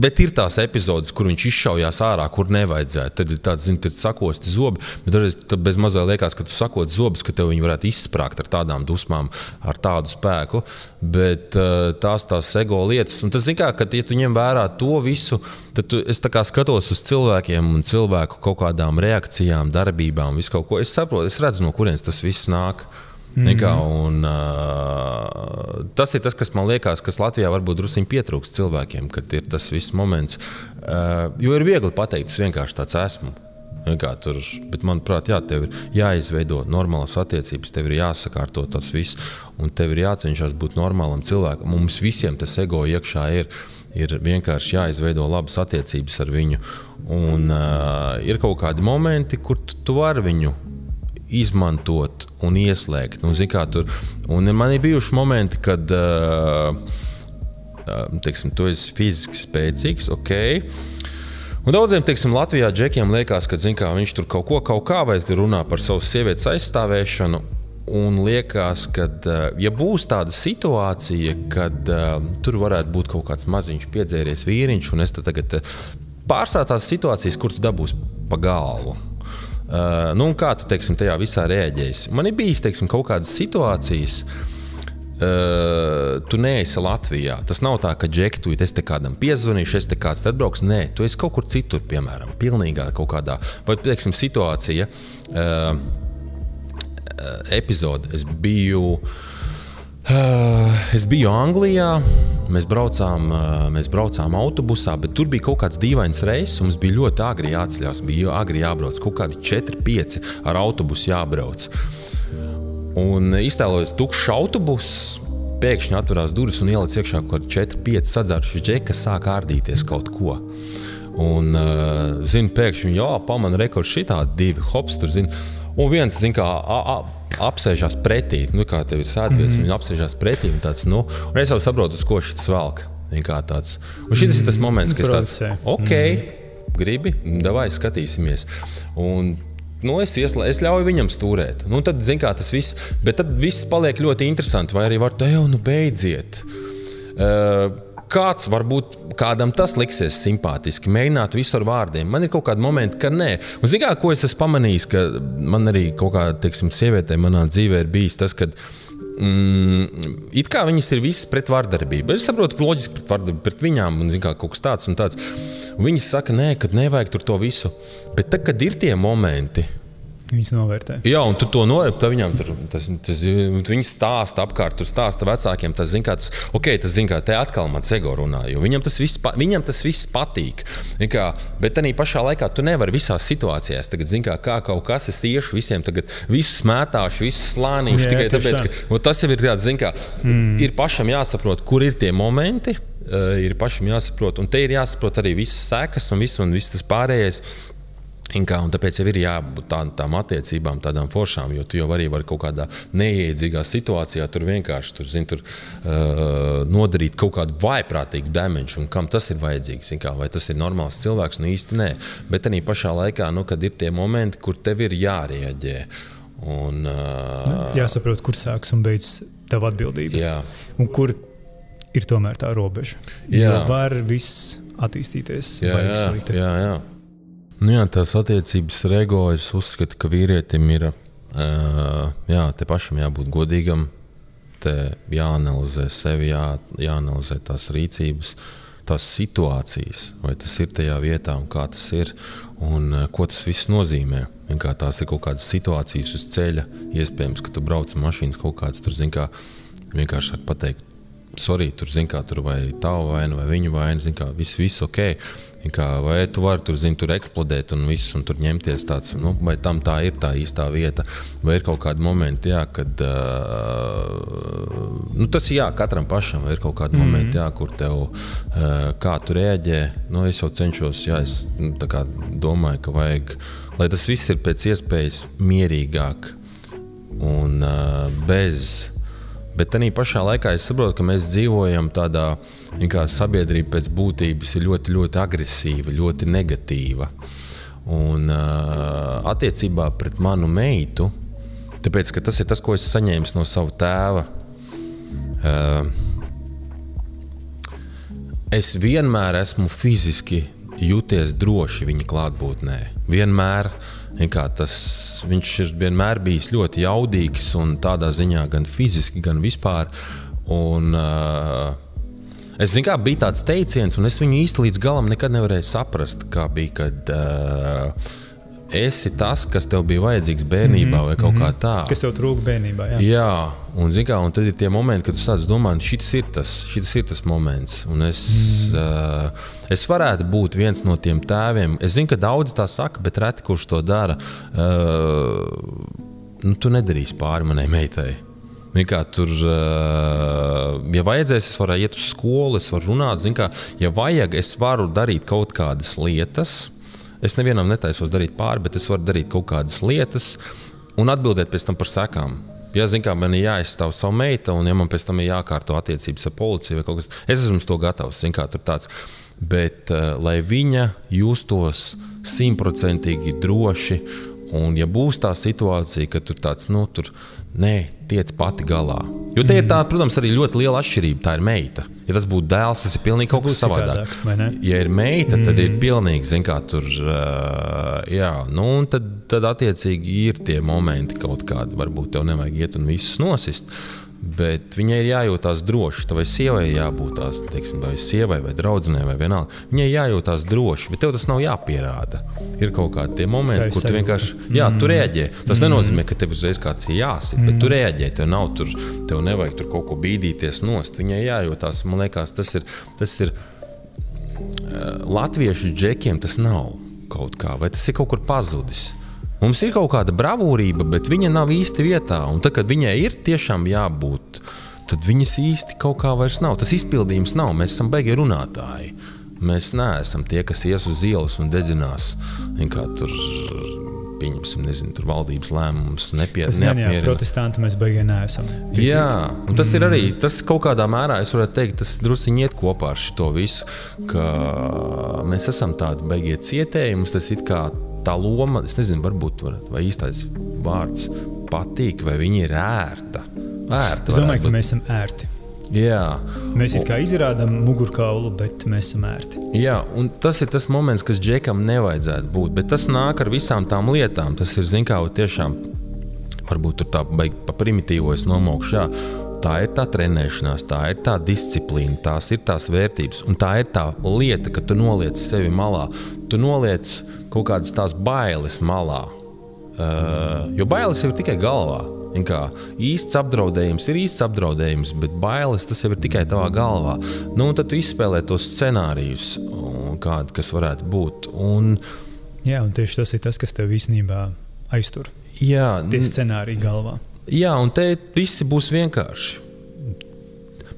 bet ir tās epizodes, kur viņš izšaujās ārā, kur nevajadzētu. Tad ir tāds, sakosti zobi, bet reiz bez mazā liekas, ka tu sakot zobus, ka tev viņi varētu izsprāgt ar tādām dusmām, ar tādu spēku, bet tās ego lietas. Un tas, kad ja tu ņem vērā to visu, tad es skatos uz cilvēkiem un cilvēku kaut kādām reakcijām, darbībām, visu kaut ko. Es saprotu, es redzu, no kurienes tas viss nāk. Un, tas ir tas, kas man liekas, kas Latvijā varbūt drusciņ pietrūkst cilvēkiem, kad ir tas viss moments. Jo ir viegli pateikt, es vienkārši tāds esmu. Bet, manuprāt, tev ir jāizveido normālas attiecības, tev ir jāsakārto tas viss, un tev ir jācenšas būt normālam cilvēkam. Mums visiem tas ego iekšā ir vienkārši jāizveido labas attiecības ar viņu. Un ir kaut kādi momenti, kur tu vari viņu izmantot un ieslēgt. Un man ir bijuši momenti, kad tu esi fiziski spēcīgs, ok. Un daudziem, Latvijā džekiem liekas, ka viņš tur kaut kā vai runā par savu sievietes aizstāvēšanu. Un liekas, ka ja būs tāda situācija, kad tur varētu būt kaut kāds maziņš piedzēries vīriņš, un es tagad pārstāv tās situācijas, kur tu dabūsi pa galvu. Un kā tu, tajā visā reaģēsi? Man ir bijis, kaut kādas situācijas, tu neesi Latvijā. Tas nav tā, ka džeki, tu esi te kādam piezvanījuši, es te kāds te atbrauks. Nē, tu esi kaut kur citur, piemēram, pilnīgā kaut kādā. Vai, situācija, epizode. Es biju Anglijā, mēs braucām autobusā, bet tur bija kaut kāds dīvains reizes, un mums bija ļoti agri jāceļās, bija agri jābrauc, kaut kādi 4-5 ar autobusu jābrauc. Un iztēlojos tukšs autobus, pēkšņi atverās durvis un ieliec iekšā kaut kādi 4-5 sadzērši džeki, kas sāk ārdīties kaut ko. Un, pēkšņi, pamana rekords šitādi 2 hops, tur, un viens, apsēžās pretī, kā tev ir sēdvietas, viņi apsēžās pretī, un tāds, un es jau saprotu, uz ko šis velk, tāds. Un šitas ir tas moments, ka es tāds, ok, gribi, davai, skatīsimies. Un, es ļauju viņam stūrēt. Tad, tas viss, bet tad viss paliek ļoti interesanti, vai arī var beidziet. Kāds varbūt kādam tas liksies simpātiski, mēģināt visu ar vārdiem. Man ir kaut kādi momenti, ka nē. Un ko es esmu pamanījis, ka man arī kaut kā, sievietē manā dzīvē ir bijis tas, ka it kā viņas ir visas pret vardarbību. Es saprotu, loģiski pret vardarbību, pret viņām, un kaut kas tāds un tāds. Un viņas saka, nē, kad nevajag tur to visu. Bet tad, kad ir tie momenti, viņas novērtē. Jā, un tu to novērtē, tad viņam viņi stāsta apkārt, tur stāsta vecākiem, te atkal mans ego runā, jo viņam tas viss patīk. Bet tādā pašā laikā tu nevari visās situācijās, tagad, kā kaut kas, es iešu visiem, tagad visu smētāšu, visu slānīšu, tikai tāpēc, ka tas jau ir tāds, ir pašam jāsaprot, kur ir tie momenti, ir pašam jāsaprot, un te ir jāsaprot arī visas sekas un viss tas pārējais. Un tāpēc jau ir jābūt tādām attiecībām, tādām foršām, jo tu jau arī vari kaut kādā neiedzīgā situācijā tur vienkārši nodarīt kaut kādu vaiprātīgu damage, un kam tas ir vajadzīgs, vai tas ir normāls cilvēks, īsti nē. Bet arī pašā laikā, kad ir tie momenti, kur tev ir jārieģē. Un, jāsaprot, kur sāks un beidzas tava atbildība. Jā. Un kur ir tomēr tā robeža. Jo var viss attīstīties. Jā. Nu jā, tās attiecības ar ego, es uzskatu, ka vīrietim ir, te pašam jābūt godīgam, te jāanalizē sevi, jāanalizē tās rīcības, tās situācijas, vai tas ir tajā vietā un kā tas ir, un ko tas viss nozīmē. Kā tās ir kaut kādas situācijas uz ceļa, iespējams, ka tu brauc mašīnas kaut kāds, tur, kā, vienkāršāk pateikt, sorry, tur, kā, tur vai tavu vainu, vai viņu vainu, kā, viss ok. Kā, vai tu vari tur eksplodēt un viss, un tur ņemties tāds, vai tam tā ir tā īstā vieta, vai ir kaut kādi momenti, jā, kad, tas jā, katram pašam, vai ir kaut kādi momenti, jā, kur tev, kā tu reaģē, es jau cenšos, jā, es tā kā domāju, ka vajag, lai tas viss ir pēc iespējas mierīgāk un bet tanī pašā laikā es saprotu, ka mēs dzīvojam tādā, kā sabiedrība pēc būtības ir ļoti, ļoti agresīva, ļoti negatīva. Un attiecībā pret manu meitu, tāpēc, ka tas ir tas, ko es saņēmu no sava tēva, es vienmēr esmu fiziski jūties droši viņa klātbūtnē. Vienmēr. Viņš ir vienmēr bijis ļoti jaudīgs un tādā ziņā gan fiziski, gan vispār. Un, es bija tāds teiciens, un es viņu īsti līdz galam nekad nevarēju saprast, kā bija, kad esi tas, kas tev bija vajadzīgs bērnībā vai kaut kā tā. Kas tev trūka bērnībā, jā. Jā, un tad ir tie momenti, kad tu sāc domāt, šitas ir tas moments. Un es varētu būt viens no tiem tēviem. Es zinu, ka daudz tā saka, bet reti, kurš to dara, tu nedarīsi pāri manai meitai. Tur, ja vajadzēs, es varu iet uz skolu, es varu runāt, ja vajag, es varu darīt kaut kādas lietas. Es nevienam netaisos darīt pāri, bet es varu darīt kaut kādas lietas un atbildēt pēc tam par sekām. Ja, man ir jāizstāv savu meitu, un ja man pēc tam ir jākārto attiecības ar policiju vai kaut kas, es esmu to gatavs, tur tāds. Bet, lai viņa justos 100% droši, un ja būs tā situācija, ka tur tāds, tiec pati galā. Jo te ir tā, protams, arī ļoti liela atšķirība, tā ir meita. Ja tas būtu dēls, tas ir pilnīgi kaut kas savādāk. Ja ir meita, tad ir pilnīgi, tur, un tad attiecīgi ir tie momenti kaut kādi, varbūt tev nevajag iet un visus nosist, bet viņai ir jājūtās droši, vai sievai jābūt tās, vai sievai, vai draudzenei, vai vienalga. Viņai jājūtās droši, bet tev tas nav jāpierāda. Ir kaut kādi tie momenti, kur tu vienkārši, tu reaģē. Tas nenozīmē, ka tev uzreiz kāds ir jāsit, bet tu reaģē, tev nevajag tur kaut ko bīdīties nost. Viņai jājūtās, man liekas, tas ir latviešu džekiem tas nav kaut kā, vai tas ir kaut kur pazudis. Mums ir kaut kāda bravūrība, bet viņa nav īsti vietā. Un tad, kad viņai ir tiešām jābūt, tad viņas īsti kaut kā vairs nav. Tas izpildījums nav. Mēs esam baigi runātāji. Mēs neesam tie, kas ies uz ielas un dedzinās. Tur, pieņemsim, tur valdības lēmums neapmierina. Protestanti mēs baigi neesam. Jā, un tas ir arī, tas kaut kādā mērā, es varētu teikt, tas drusiņi iet kopā ar šito visu, ka mēs esam tādi baigie cietēji, mums tas it kā tā loma, es nezinu, varbūt vai īstais vārds patīk, vai viņi ir ērta. Es domāju, ka mēs esam ērti. Jā. Mēs it kā izrādām mugurkaulu, bet mēs esam ērti. Jā, un tas ir tas moments, kas džekam nevajadzētu būt, bet tas nāk ar visām tām lietām. Tas ir, tiešām, varbūt tur tā baigi pa primitīvo es nomaukšu, jā. Tā ir tā trenēšanās, tā ir tā disciplīna, tās ir tās vērtības, un tā ir tā lieta, ka tu noliec sevi malā. Tu noliec kaut kādas tās bailes malā, jo bailes jau ir tikai galvā. Īsts apdraudējums ir īsts apdraudējums, bet bailes tas jau ir tikai tavā galvā. Un tad tu izspēlē tos scenārijus, kas varētu būt. Jā, un tieši tas ir tas, kas tev īstenībā aiztur. Jā. Tie scenāriji galvā. Jā, un te visi būs vienkārši.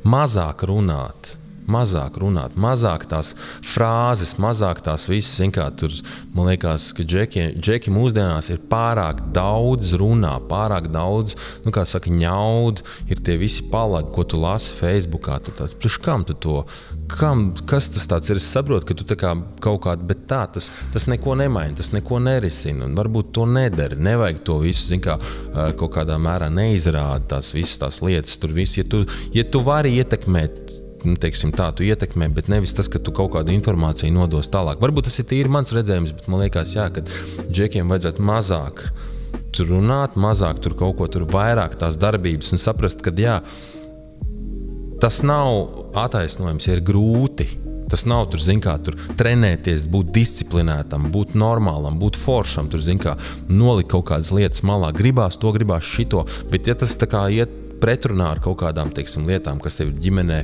Mazāk runāt, mazāk tās frāzes, mazāk tās visas, tur, man liekas, ka džeki mūsdienās ir pārāk daudz runā, pārāk daudz, ņaud, ir tie visi palagi, ko tu lasi Facebookā, tu tāds, priekš kam tu to, kas tas tāds ir, es saprotu, ka tu tā kā kaut kādā, bet tā, tas neko nemaina, tas neko nerisina, un varbūt to nedari, nevajag to visu, kaut kādā mērā neizrāda tās visas tās lietas, tur viss, ja tu vari ietekmēt teiksim, tā tu ietekmē, bet nevis tas, ka tu kaut kādu informāciju nodos tālāk. Varbūt tas ir tīri mans redzējums, bet man liekas, jā, ka džekiem vajadzētu mazāk tur runāt, mazāk tur kaut ko tur vairāk tās darbības un saprast, ka jā, tas nav attaisnojums, ja ir grūti. Tas nav tur, zin kā, tur trenēties, būt disciplinētam, būt normālam, būt foršam, tur, zin kā, nolikt kaut kādas lietas malā. Gribās to, gribās šito, bet ja tas tā kā iet pretrunā ar kaut kādām, teiksim, lietām, kas tev ir ģimenē,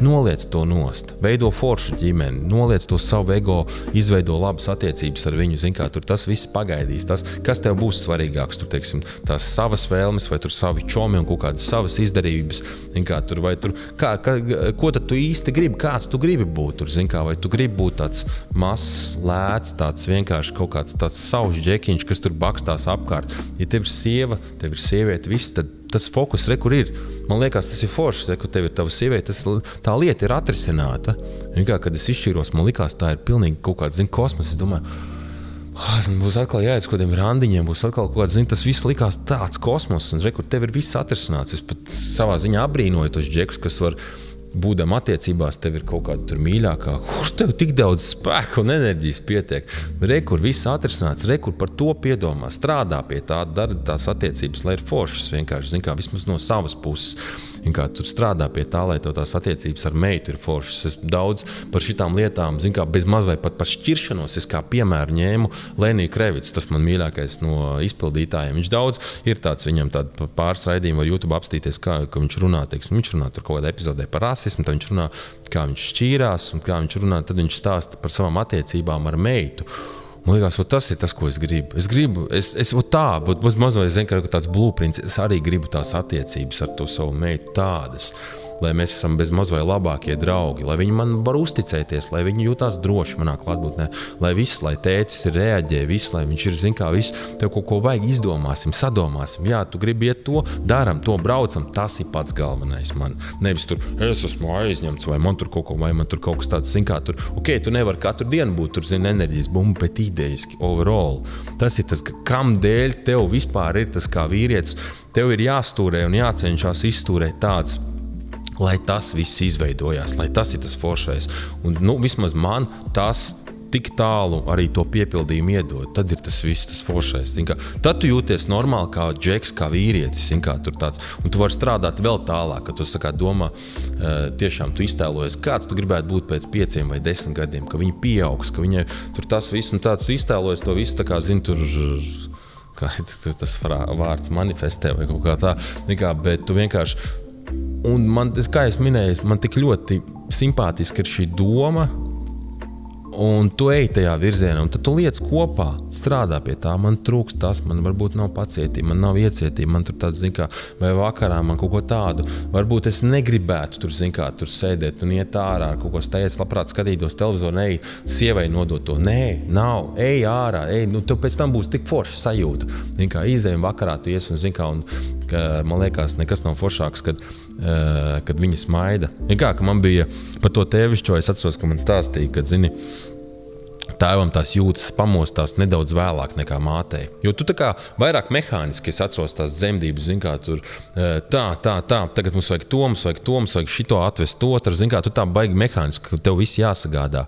noliec to nost, veido foršu ģimeni, noliec to savu ego, izveido labas attiecības ar viņu, zin kā, tur tas viss pagaidīs, tas, kas tev būs svarīgāks, tur, teiksim, tās savas vēlmes, vai tur savi čomi un kaut kādas savas izdarības, zin kā, tur, vai tur, ko tad tu īsti gribi, kāds tu gribi būt, tur, zin kā, vai tu gribi būt tāds mazs, lēts, tāds vienkārši kaut kāds tāds savs džekiņš, kas tur bakstās apkārt. Ja tev ir sieva, tev ir sieviete, viss, tad tas fokus, kur ir. Man liekas, tas ir foršs, ka tev ir tava sieviete, tā lieta ir atrisināta. Kā, kad es izšķīros, man likās, tā ir pilnīgi kaut kāds, kosmos. Es domāju, būs atkal jāiet uz kādiem randiņiem, būs atkal kaut kāds, tas viss likās tāds kosmos, un kur tev ir viss atrisināts. Es pat savā ziņā abrīnoju tos džekus, kas var būdam attiecībās, tev ir kaut kāda tur mīļākā, kur tev tik daudz spēka un enerģijas pietiek. Kur viss atrisināts, kur par to piedomā, strādā pie tā, dara tās attiecības, lai ir foršas vienkārši, zin kā, vismaz no savas puses. Kā tur strādā pie tā, lai tev tās attiecības ar meitu ir foršas. Es daudz par šitām lietām, zin kā, bez maz vai pat par šķiršanos, es kā piemēru ņēmu Leniju Krevicu, tas man mīļākais no izpildītājiem. Viņš daudz ir tāds, viņam tāda pāris raidījumi var YouTube apstīties, ka viņš runā, teiksim, viņš runā tur kaut kādā epizodē par rasismu, tad viņš runā, kā viņš šķīrās un kā viņš runā, tad viņš stāsta par savām attiecībām ar meitu. Man liekas, tas ir tas, ko es gribu. Es tā, bet mazliet zinu, ka tāds blueprints, es arī gribu tās attiecības ar to savu meitu tādas, lai mēs esam bez maz vai labākie draugi, lai viņi man var uzticēties, lai viņi jūtās droši manā klātbūtnē, lai viss, lai tētis reaģē, viss, lai viņš ir, zin kā, viss, tev kaut ko vajag, izdomāsim, sadomāsim, jā, tu gribi iet to, daram, to braucam, tas ir pats galvenais man. Nevis tur, es esmu aizņemts, vai man tur kaut ko, vai man tur kaut kas tāds, zin kā, tur, ok, tu nevar katru dienu būt, tur, zin, enerģijas bumba, bet idejiski, overall. Tas ir tas, kam dēļ tev vispār ir tas kā vīrietis, tev ir jāstūrē un jācenšās izstūrēt tāds, lai tas viss izveidojās, lai tas ir tas foršais. Un, vismaz man tas tik tālu arī to piepildījumu iedod. Tad ir tas viss, tas foršais. Tad tu jūties normāli kā džeks, kā vīrietis. Tur tāds, un tu vari strādāt vēl tālāk, ka tu domā, tiešām tu iztēlojies, kāds tu gribētu būt pēc 5 vai 10 gadiem, ka viņi pieaugs, ka viņai tur tas viss, un tāds tu iztēlojies to visu, tā kā, zin, tur, kā tas vārds manifestē vai kaut kā tā, bet tu vienkārši. Un man, kā es minēju, man tik ļoti simpātiski ir šī doma, un tu ej tajā virzienā, un tad tu liec kopā, strādā pie tā, man trūkst tas, man varbūt nav pacietība, man nav iecietība, man tur tāds, zin kā, vai vakarā man kaut ko tādu, varbūt es negribētu tur, zin kā, tur sēdēt un iet ārā, kaut ko steidzas, labprāt skatītos televizoru, ej, sievai nodot to, nē, nav, ej ārā, ej, tev pēc tam būs tik forša sajūta, zin kā, izējum vakarā tu ies un, zin kā, un man liekas, nekas nav foršāks, kad viņi smaida. Kā, ka man bija par to tēvišķo, es atceros, ka man stāstīja, kad, zini, tēvam tās jūtas pamostās nedaudz vēlāk nekā mātei. Jo tu tā kā vairāk mehāniski, es atceros tās dzemdības, zin kā, tur tā, tagad mums vajag to, mums vajag šito atvest otru, zin kā, tu tā baigi mehāniski, ka tev viss jāsagādā.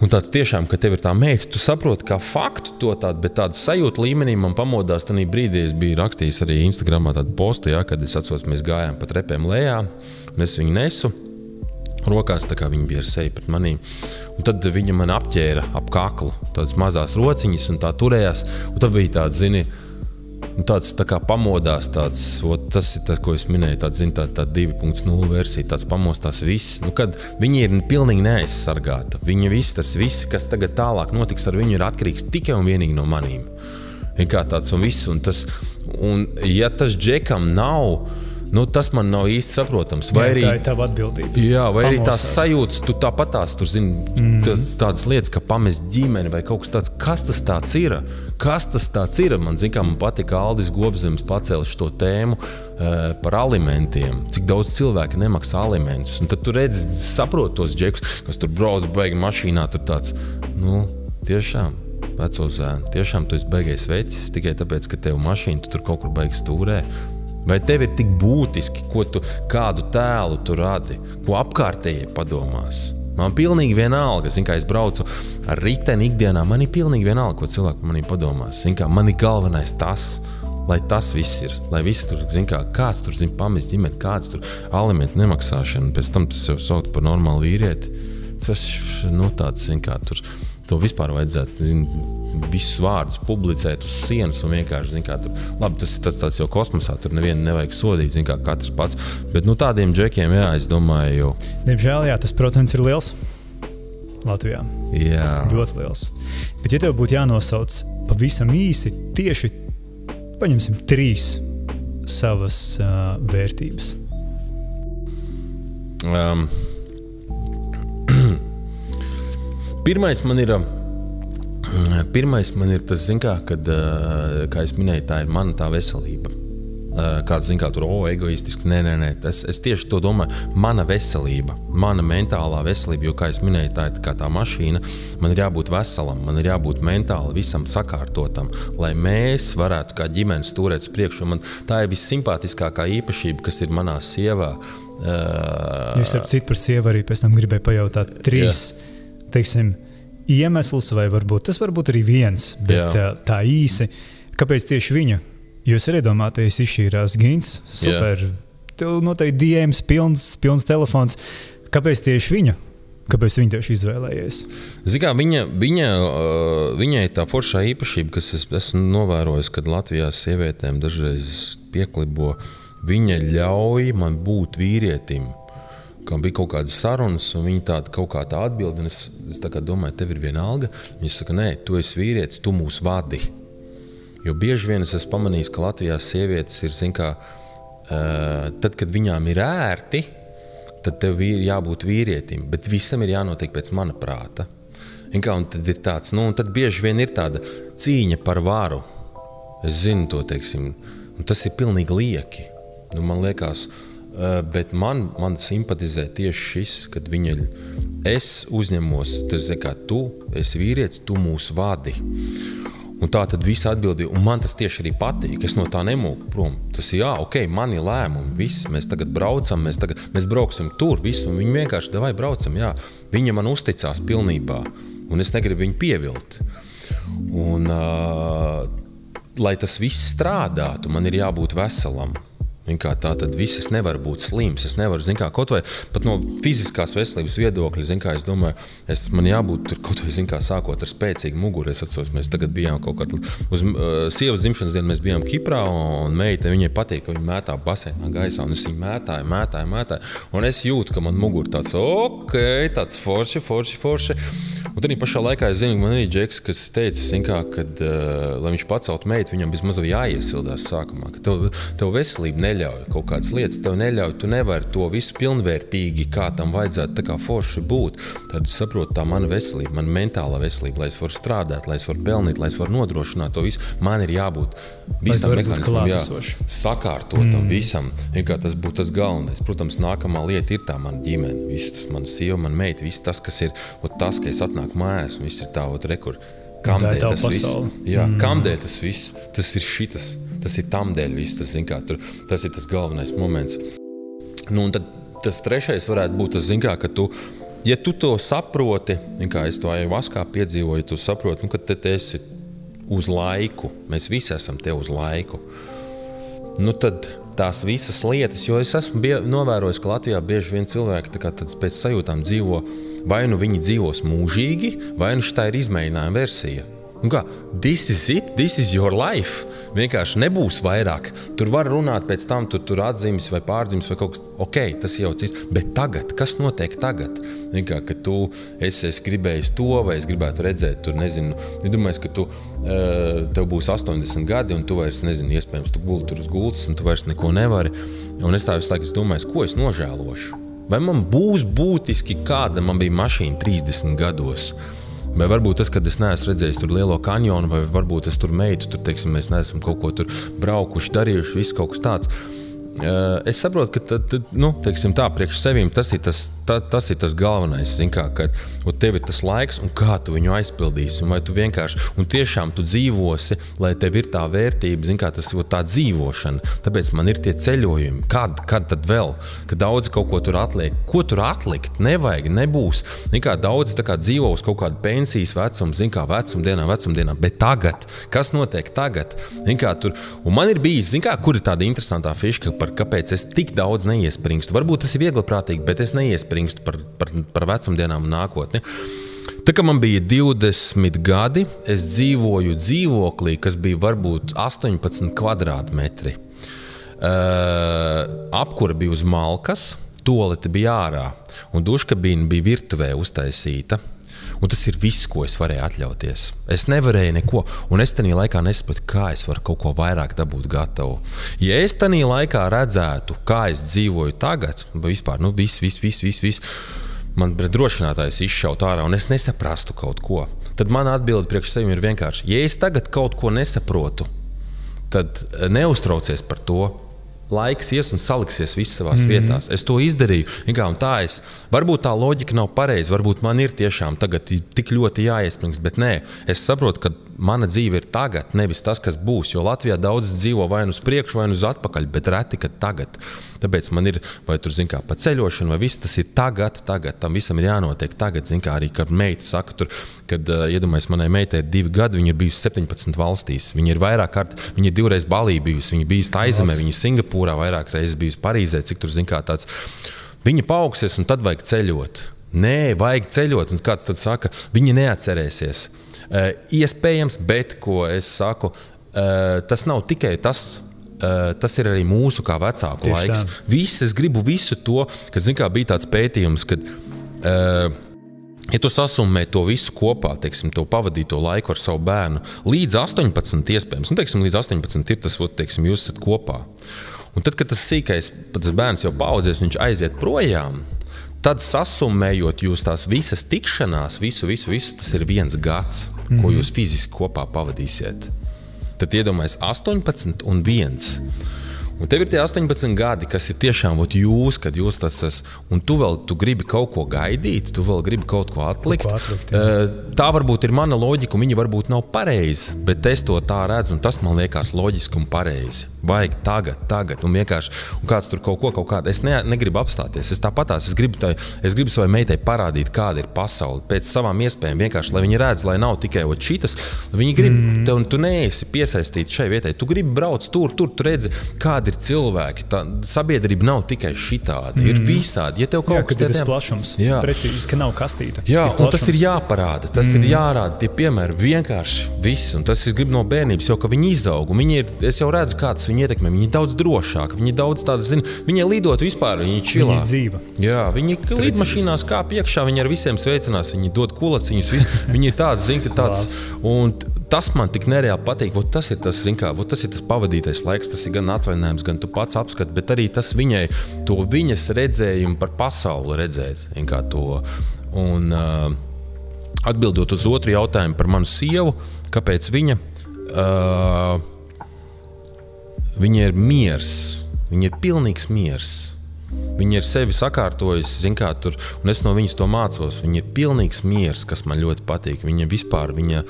Un tāds tiešām, ka tev ir tā meita, tu saproti kā faktu to tādu, bet tādu sajūtu līmenī man pamodās tanī brīdī. Es biju rakstījis arī Instagramā tādu postu, ja, kad es atceros, mēs gājām pa trepēm lejā, es viņu nesu rokās, tā kā viņa bija ar seju pret manīm. Un tad viņa man apķēra ap kaklu, tādas mazās rociņas un tā turējās. Un tad bija tāds, zini, tāds tā kā pamodās, tāds, tas ir tas, ko es minēju, tāds, zini, tā 2.0 versija, tāds pamostās viss. Kad viņi ir pilnīgi neaizsargāta, viņa viss, tas viss, kas tagad tālāk notiks ar viņu, ir atkarīgs tikai un vienīgi no manīm. Kā tāds un viss, un ja tas džekam nav, tas man nav īsti saprotams. Vai arī, tā ir tava atbildība. Jā, vai arī tās sajūtas, tu tāpatās, tur zini, tādas lietas, ka pamest ģimeni vai kaut kas tāds. Kas tas tāds ir? Man zin, kā man patika Aldis Gobzems pacēla šo tēmu par alimentiem. Cik daudz cilvēki nemaksā alimentus. Un tad tu redzi, saproti tos džekus, kas tur brauc beigi mašīnā, tur tāds, tiešām, veco zēnu, tiešām tu esi beigais vecis, tikai tāpēc, ka tev mašīna tu tur kaut kur beigi stūrē. Vai tev ir tik būtiski, kādu tēlu tu radi, ko apkārtējie padomās? Man pilnīgi vienalga, kā es braucu ar riteni ikdienā, man ir pilnīgi vienalga, ko cilvēki manī padomās. Man ir galvenais tas, lai tas viss ir, lai viss tur, kāds tur, pamest ģimeni, kāds tur alimentu nemaksāšana, pēc tam tas jau saukt par normālu vīrieti. Tas, tāds, tur, to vispār vajadzētu, visus vārdus publicēt uz sienas un vienkārši, tur, labi, tas ir tāds jau kosmosā, tur nevienu nevajag sodīt, katrs pats, bet, tādiem džekiem, jā, es domāju, Diemžēl, jā, tas procents ir liels Latvijā. Jā. Ļoti liels. Bet, ja tev būtu jānosauc pavisam īsi tieši, paņemsim 3 savas vērtības. Pirmais man ir tas, kad, kā es minēju, tā ir mana tā veselība. Kāds, tur, egoistiski, nē. Es tieši to domāju, mana veselība, mana mentālā veselība, jo, kā es minēju, tā ir kā tā mašīna, man ir jābūt veselam, man ir jābūt mentāli visam sakārtotam, lai mēs varētu kā ģimenes turēt uz priekšu. Tā ir vissimpātiskākā īpašība, kas ir manā sievā. Jūs ar citu par sievu arī pēc tam gribēju pajautāt 3, teiksim, iemeslus, vai tas varbūt arī viens, bet tā īsi, kāpēc tieši viņa? Jūs arī iedomāties, izšķīrās Gins, super, tev noteikti DMs, pilns telefons. Kāpēc tieši viņa? Kāpēc viņa tieši izvēlējies? Viņai tā foršā īpašība, kas es esmu novērojis, kad Latvijā sievietēm dažreiz pieklibo, viņa ļauj man būt vīrietim. Kam bija kaut kādas sarunas, un viņa kaut kā tā atbild, un es tā kā domāju, tev ir viena alga. Viņa saka, nē, tu esi vīrietis, tu mūs vadi. Jo bieži vien es esmu pamanījis, ka Latvijā sievietes ir, tad, kad viņām ir ērti, tad tev ir jābūt vīrietim, bet visam ir jānotiek pēc mana prāta. Un tad ir tāds, un tad bieži vien ir tāda cīņa par varu. Es zinu to, teiksim, un tas ir pilnīgi lieki. Man liekas, bet man simpatizē tieši šis, kad es uzņemos, tu esi vīrietis, tu mūs vadi. Un tā tad visi atbildīja, un man tas tieši arī patīk, es no tā nemūku prom. Tas ir, man ir lēmumi, viss, mēs tagad braucam, mēs brauksim tur, visu, un viņi vienkārši, davai braucam, Viņa man uzticās pilnībā, un es negribu viņu pievilt. Un, lai tas viss strādātu, man ir jābūt veselam. Tā tad viss, es nevaru būt slims, es nevaru, kaut vai pat no fiziskās veselības viedokļa, es domāju, man jābūt tur kaut vai, sākot ar spēcīgu muguru. Es atceros, mēs tagad bijām kaut kādā uz sievas dzimšanas dienu, mēs bijām Kiprā, un meita, viņai patīk, ka viņa mētā basēnā gaisā, un es viņu mētāju, un es jūtu, ka man mugura tāds, tāds forši. Un tad pašā laikā es zinu, man arī džeks, kas teica, kad, lai viņš pacelt meitu, viņam bezmaz jāiesildās sākumā, ka tev veselība neļauj kaut kādas lietas, tev neļauj, tu nevari to visu pilnvērtīgi, kā tam vajadzētu tā kā forši būt. Tad es saprotu, tā mana veselība, mana mentālā veselība, lai es varu strādāt, lai es varu pelnīt, lai es varu nodrošināt to visu. Man ir jābūt visam mehānismam, sakārtotam visam. Tas būtu tas galvenais. Protams, nākamā lieta ir tā mana ģimene, viss tas mana sieva, mana meita, viss tas, kas ir, tas, ka es atnāku mājās, un viss ir tā, rekur. Kamdēļ tas viss? Kamdēļ tas viss? Tas ir šitas. Tas ir tamdēļ viss. Tas ir tas galvenais moments. Un tad tas trešais varētu būt tas, ka tu, ja tu to saproti, kā es to ayahuaskā piedzīvoju, tu saproti, ka te esi uz laiku. Mēs visi esam te uz laiku. Tad tās visas lietas, jo es esmu novērojis, ka Latvijā bieži vien cilvēki pēc sajūtām dzīvo, vai nu viņi dzīvos mūžīgi, vai nu šitā ir izmēģinājuma versija. This is it, this is your life. Vienkārši nebūs vairāk. Tur var runāt pēc tam, tur atzīmes vai pārzīmes vai kaut kas, tas jau cits. Bet tagad, kas notiek tagad? Ka tu esi gribējis to, vai es gribētu redzēt, tur nezinu, domājies, ka tev būs 80 gadi, un tu vairs nezinu, iespējams, tu guli tur uz gultas, un tu vairs neko nevari. Un es tā visu laiku domāju, ko es nožēlošu? Vai man būs būtiski, kāda man bija mašīna 30 gados? Vai varbūt tas, kad es neesmu redzējis tur lielo kanjonu, vai varbūt es tur meitu, teiksim, mēs neesam kaut ko tur braukuši, darījuši, viss kaut kas tāds. es saprotu, ka teiksim tā, priekš sevīm tas ir tas galvenais, kā, kad tev ir tas laiks un kā tu viņu aizpildīsi, vai tu vienkārši, un tiešām tu dzīvosi, lai tev ir tā vērtība, kā tas ir tā dzīvošana, tāpēc man ir tie ceļojumi, kad tad vēl, kad daudz kaut ko tur atliek, ko tur atlikt, nevajag, nebūs, kā daudz tā kā dzīvo uz kaut kādu pensijas vecumu, kā vecumdienā, bet tagad, kas notiek tagad, kā tur, un man ir bijis, kā, kur ir tāda interesantā fiška, kāpēc es tik daudz neiespringstu. Varbūt tas ir viegliprātīgi, bet es neiespringstu par vecumdienām un nākotni. Tā kā man bija 20 gadi, es dzīvoju dzīvoklī, kas bija varbūt 18 kvadrātmetri. Apkura bija uz malkas, toalete bija ārā, un duškabīna bija virtuvē uztaisīta. Un tas ir viss, ko es varēju atļauties. Es nevarēju neko, un es tajā laikā nesapratu, kā es varu kaut ko vairāk dabūt gatavu. Ja es tajā laikā redzētu, kā es dzīvoju tagad, vispār, viss, man drošinātājs izšaut ārā, un es nesaprastu kaut ko, tad mana atbilde priekš sevim ir vienkārši. Ja es tagad kaut ko nesaprotu, tad neuztraucies par to. Laiks ies un saliksies viss savās vietās. Es to izdarīju. Un tā varbūt tā loģika nav pareiza, varbūt man ir tiešām tagad tik ļoti jāiesprings, bet nē, es saprotu, ka mana dzīve ir tagad, nevis tas, kas būs, jo Latvijā daudz dzīvo vai nu uz priekšu, vai nu uz atpakaļ, bet reti, kad tagad. Tāpēc man ir, vai tur, kā, pa ceļošanu, vai viss tas ir tagad, tam visam ir jānotiek tagad, kā arī, kad meita saka tur, kad, iedomājies, manai meitai ir 2 gadi, viņa ir bijusi 17 valstīs, viņa ir vairāk kārt, viņa ir 2 reizes Balī bijusi, viņa bijusi Taizemē, viņa Singapūrā vairāk reizes bijusi Parīzē, cik tur, kā, tāds, viņa paaugsies un tad vajag ceļot. Nē, vajag ceļot, un kāds tad saka, viņi neatcerēsies. Iespējams, bet, ko es saku, tas nav tikai tas ir arī mūsu kā vecāku tieši laiks. Es gribu visu to, kad, kā, bija tāds pētījums, kad, ja tu sasummē to visu kopā, teiksim, to pavadīto laiku ar savu bērnu, līdz 18 iespējams, teiksim, līdz 18 ir tas, teiksim, jūs esat kopā. Un tad, kad tas sīkais, tas bērns jau paaudzies, viņš aiziet projām, tad sasummējot jūs tās visas tikšanās, visu, tas ir 1 gads, ko jūs fiziski kopā pavadīsiet. Tad iedomājies 18 un 1. Un tev ir tie 18 gadi, kas ir tiešām jūs, kad jūs tas esat, un tu gribi kaut ko gaidīt, tu vēl gribi kaut ko atlikt. Tā varbūt ir mana loģika, un viņa varbūt nav pareiza, bet es to tā redzu, un tas man liekas loģiski un pareizi. Vajag tagad, un vienkārši, un kāds tur kaut kādu, es negribu apstāties, es tāpatās, es gribu savai meitai parādīt, kāda ir pasaule, pēc savām iespējām vienkārši, lai viņi redz, lai nav tikai šitas, viņi grib, tu neesi piesaistīti šai vietai, tu gribi brauc tur, tu redzi, kādi ir cilvēki, tā sabiedrība nav tikai šitāda, ir visādi, ja tev kaut kas tas plašums, precīzi, ka nav kastīta. Jā, un tas ir jāparāda, tas ir jārāda, tie piemēri vienkārši viss, un tas es gribu no bērnības jau, ka viņi izaug, un es jau redzu, kāds viņi ietekmē, viņi daudz drošāk, viņi daudz tāda, viņi lidot vispār, viņi čilā. Viņi dzīva. Jā, viņi lidmašīnās kāp iekšā, viņi ar visiem sveicinās, viņi dod kulaciņus, visu, viņi ir tāds, ka tāds, un tas man tik nereāli patīk, tas ir tas pavadītais laiks, tas ir gan atvaļinājums, gan tu pats apskati, bet arī tas viņas redzējumu par pasauli redzēt, kā to. Un atbildot uz otru jautājumu par manu sievu, kāpēc viņa ir miers, viņa ir pilnīgs miers. Viņa ir sevi sakārtojusi, kā tur, un es no viņas to mācos. Viņa ir pilnīgs miers, kas man ļoti patīk. Viņa vispār, viņa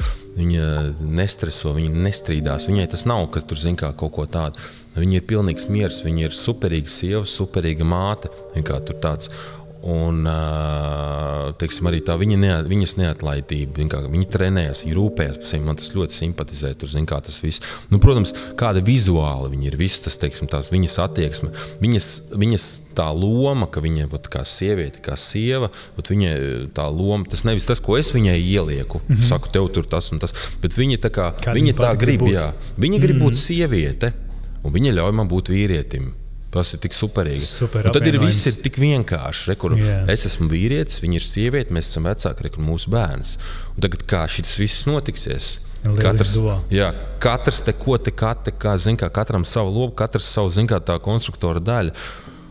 nestreso, viņa nestrīdās. Viņai tas nav, kas tur, kā kaut ko tādu. Viņa ir pilnīgs miers, viņa ir superīga sieva, superīga māte, kā tur tāds. Un, teiksim, arī tā viņas neatlaidība, viņa trenējas, viņa rūpējas par sevi, man tas ļoti simpatizē, tur, kā tas viss. Nu, protams, kāda vizuāli viņa ir, viss tas, teiksim, tās viņas attieksme, viņas tā loma, ka viņa, kā sieviete, kā sieva, viņa tā loma, tas nevis tas, ko es viņai ielieku, saku, tev tur tas un tas, bet viņa tā kā, viņa tā grib, jā, viņa grib būt sieviete, un viņa ļauj man būt vīrietim. Tas ir tik superīgi. Un tad viss ir tik vienkārši. Es esmu vīrietis, viņa ir sieviete, mēs esam vecāki, mūsu bērns. Un tagad kā šis viss notiksies? Katrs te ko te katram savu lobu, katrs savu, tā konstruktora daļa.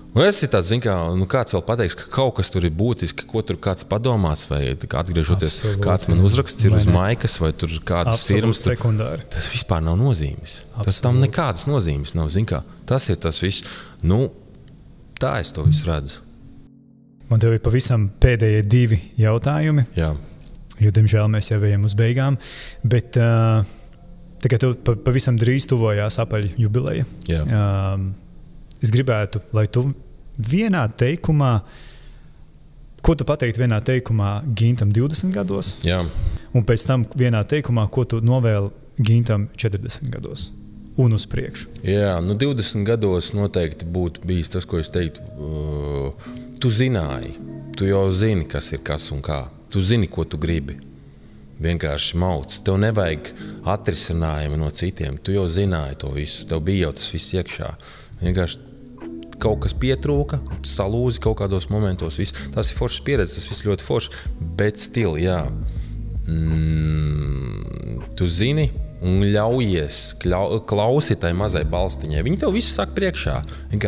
Un es ir tāds, kā, kāds vēl pateiks, ka kaut kas tur ir būtiski, ko tur kāds padomās, vai atgriežoties, kāds man uzraksts ir uz maikas, vai tur kādas firmas. Sekundāri. Tas vispār nav nozīmes. Tas tam nekādas nozīmes nav, kā. Tas ir tas viss. Tā es to visu redzu. Man tev ir pavisam pēdējie 2 jautājumi. Jā. Jo, diemžēl, mēs jau ejam uz beigām. Bet tagad tev pavisam drīz tuvojās apaļ jubileja. Jā. Es gribētu, lai tu vienā teikumā, ko tu pateiktu vienā teikumā Gintam 20 gados, Jā. Un pēc tam vienā teikumā, ko tu novēli Gintam 40 gados un uz priekšu. Jā, 20 gados noteikti būtu bijis tas, ko es teiktu. Tu zināji, tu jau zini, kas ir kas un kā. Tu zini, ko tu gribi. Vienkārši mauc. Tev nevajag atrisinājumu no citiem. Tu jau zināji to visu. Tev bija jau tas viss iekšā. Vienkārši kaut kas pietrūka, salūzi kaut kādos momentos. Tas ir foršs pieredze, tas viss ļoti foršs, bet stili, jā. Tu zini un ļaujies, klausi tai mazai balstiņai. Viņi tev visu saka priekšā.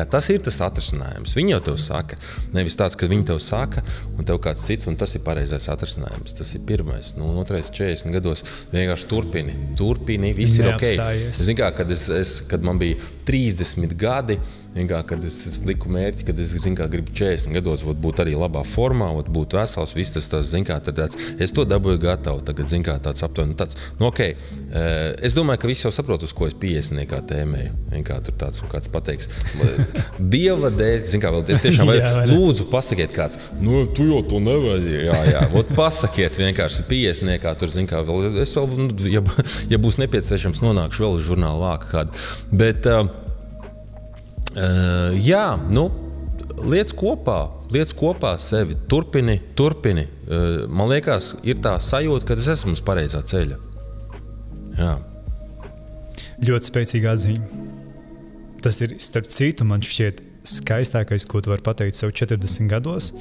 Tas ir tas atrisinājums. Viņi jau tev saka. Nevis tāds, ka viņi tev saka un tev kāds cits, un tas ir pareizais atrisinājums. Tas ir pirmais. Otrais 40 gados vienkārši turpini, viss ir ok. Zini kā, kad man bija 30 gadi, kad es liku mērķi, kad es gribu 40 gados būt arī labā formā, būt vesels, viss tas, es to dabūju gatavu, tagad, tāds aptuveni tāds. Ok, es domāju, ka visi jau saprot, uz ko es 50 tēmēju. Tur tāds un kāds pateiks. Dieva dēļ, vēl tiešām, lūdzu, pasakiet kāds, tu jau to nevajag. Jā, pasakiet vienkārši 50 tur, vēl, es vēl, ja būs nepieciešams, nonākšu vēl uz žurnālu vāku kādu. Bet, jā, liec kopā sevi, turpini. Man liekas, ir tā sajūta, ka es esmu uz pareizā ceļa. Jā. Ļoti spēcīga atziņa. Tas ir, starp citu, man šķiet skaistākais, ko tu vari pateikt sev 40 gados.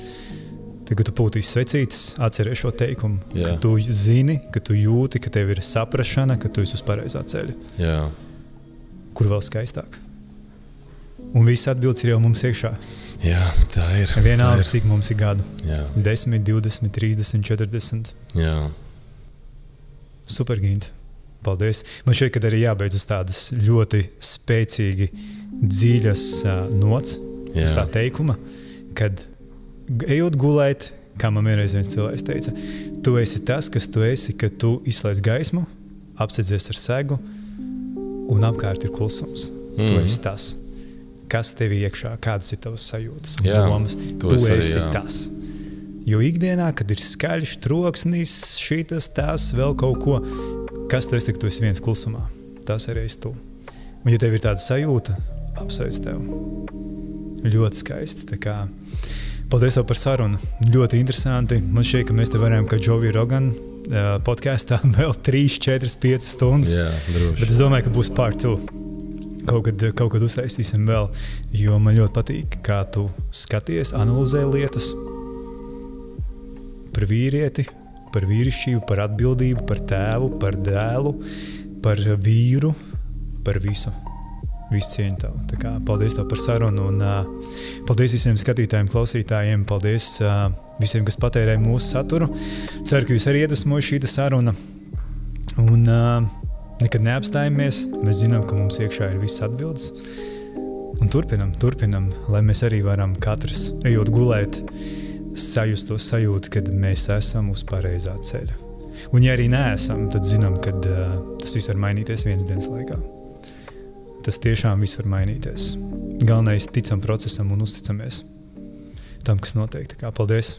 Kad tu pūtīsi svecītes, atceries šo teikumu, Jā. Ka tu zini, ka tu jūti, ka tev ir saprašana, ka tu esi uz pareizā ceļa. Jā. Kur vēl skaistāk? Un viss atbildes ir jau mums iekšā. Jā, tā ir. Vienalga, cik mums ir gadu. Jā. 10, 20, 30, 40. Jā. Super, Ginta. Paldies. Man šķiet, ka arī jābeidz uz tādas ļoti spēcīgi dziļas nots, uz tā teikuma, kad ejot gulēt, kā man vienreiz viens cilvēks teica, tu esi tas, kas tu esi, kad tu izslēdz gaismu, apsedzies ar segu un apkārt ir klusums. Tu esi tas. Kas tev iekšā, kādas ir tavas sajūtas un domas. Tu esi tas. Jo ikdienā, kad ir skaļš, troksnis, šitas, tas, vēl kaut ko, kas tu esi, ka tu esi viens klusumā. Tas arī esi tu. Un ja tev ir tāda sajūta, apsveic tev. Ļoti skaisti. Tā kā, paldies tev par sarunu. Ļoti interesanti. Man šķiet, ka mēs te varējām, kā Joe Rogan podkastā vēl 3, 4, 5 stundas. Jā, droši. Bet es domāju, ka būs part 2. Kaut kad uztaisīsim vēl, jo man ļoti patīk, kā tu skaties, analizē lietas par vīrieti, par vīrišķību, par atbildību, par tēvu, par dēlu, par vīru, par visu cieņu tev. Tā kā paldies tev par sarunu un paldies visiem skatītājiem, klausītājiem, paldies visiem, kas patērē mūsu saturu. Ceru, ka jūs arī iedvesmoja šī saruna un nekad neapstājamies. Mēs zinām, ka mums iekšā ir visas atbildes. Un turpinam, lai mēs arī varam katrs, ejot gulēt, sajust to sajūtu, kad mēs esam uz pareizā ceļa. Un ja arī neesam, tad zinām, ka tas viss var mainīties vienas dienas laikā. Tas tiešām viss var mainīties. Galvenais ticam procesam un uzticamies tam, kas notiek. Tā kā paldies!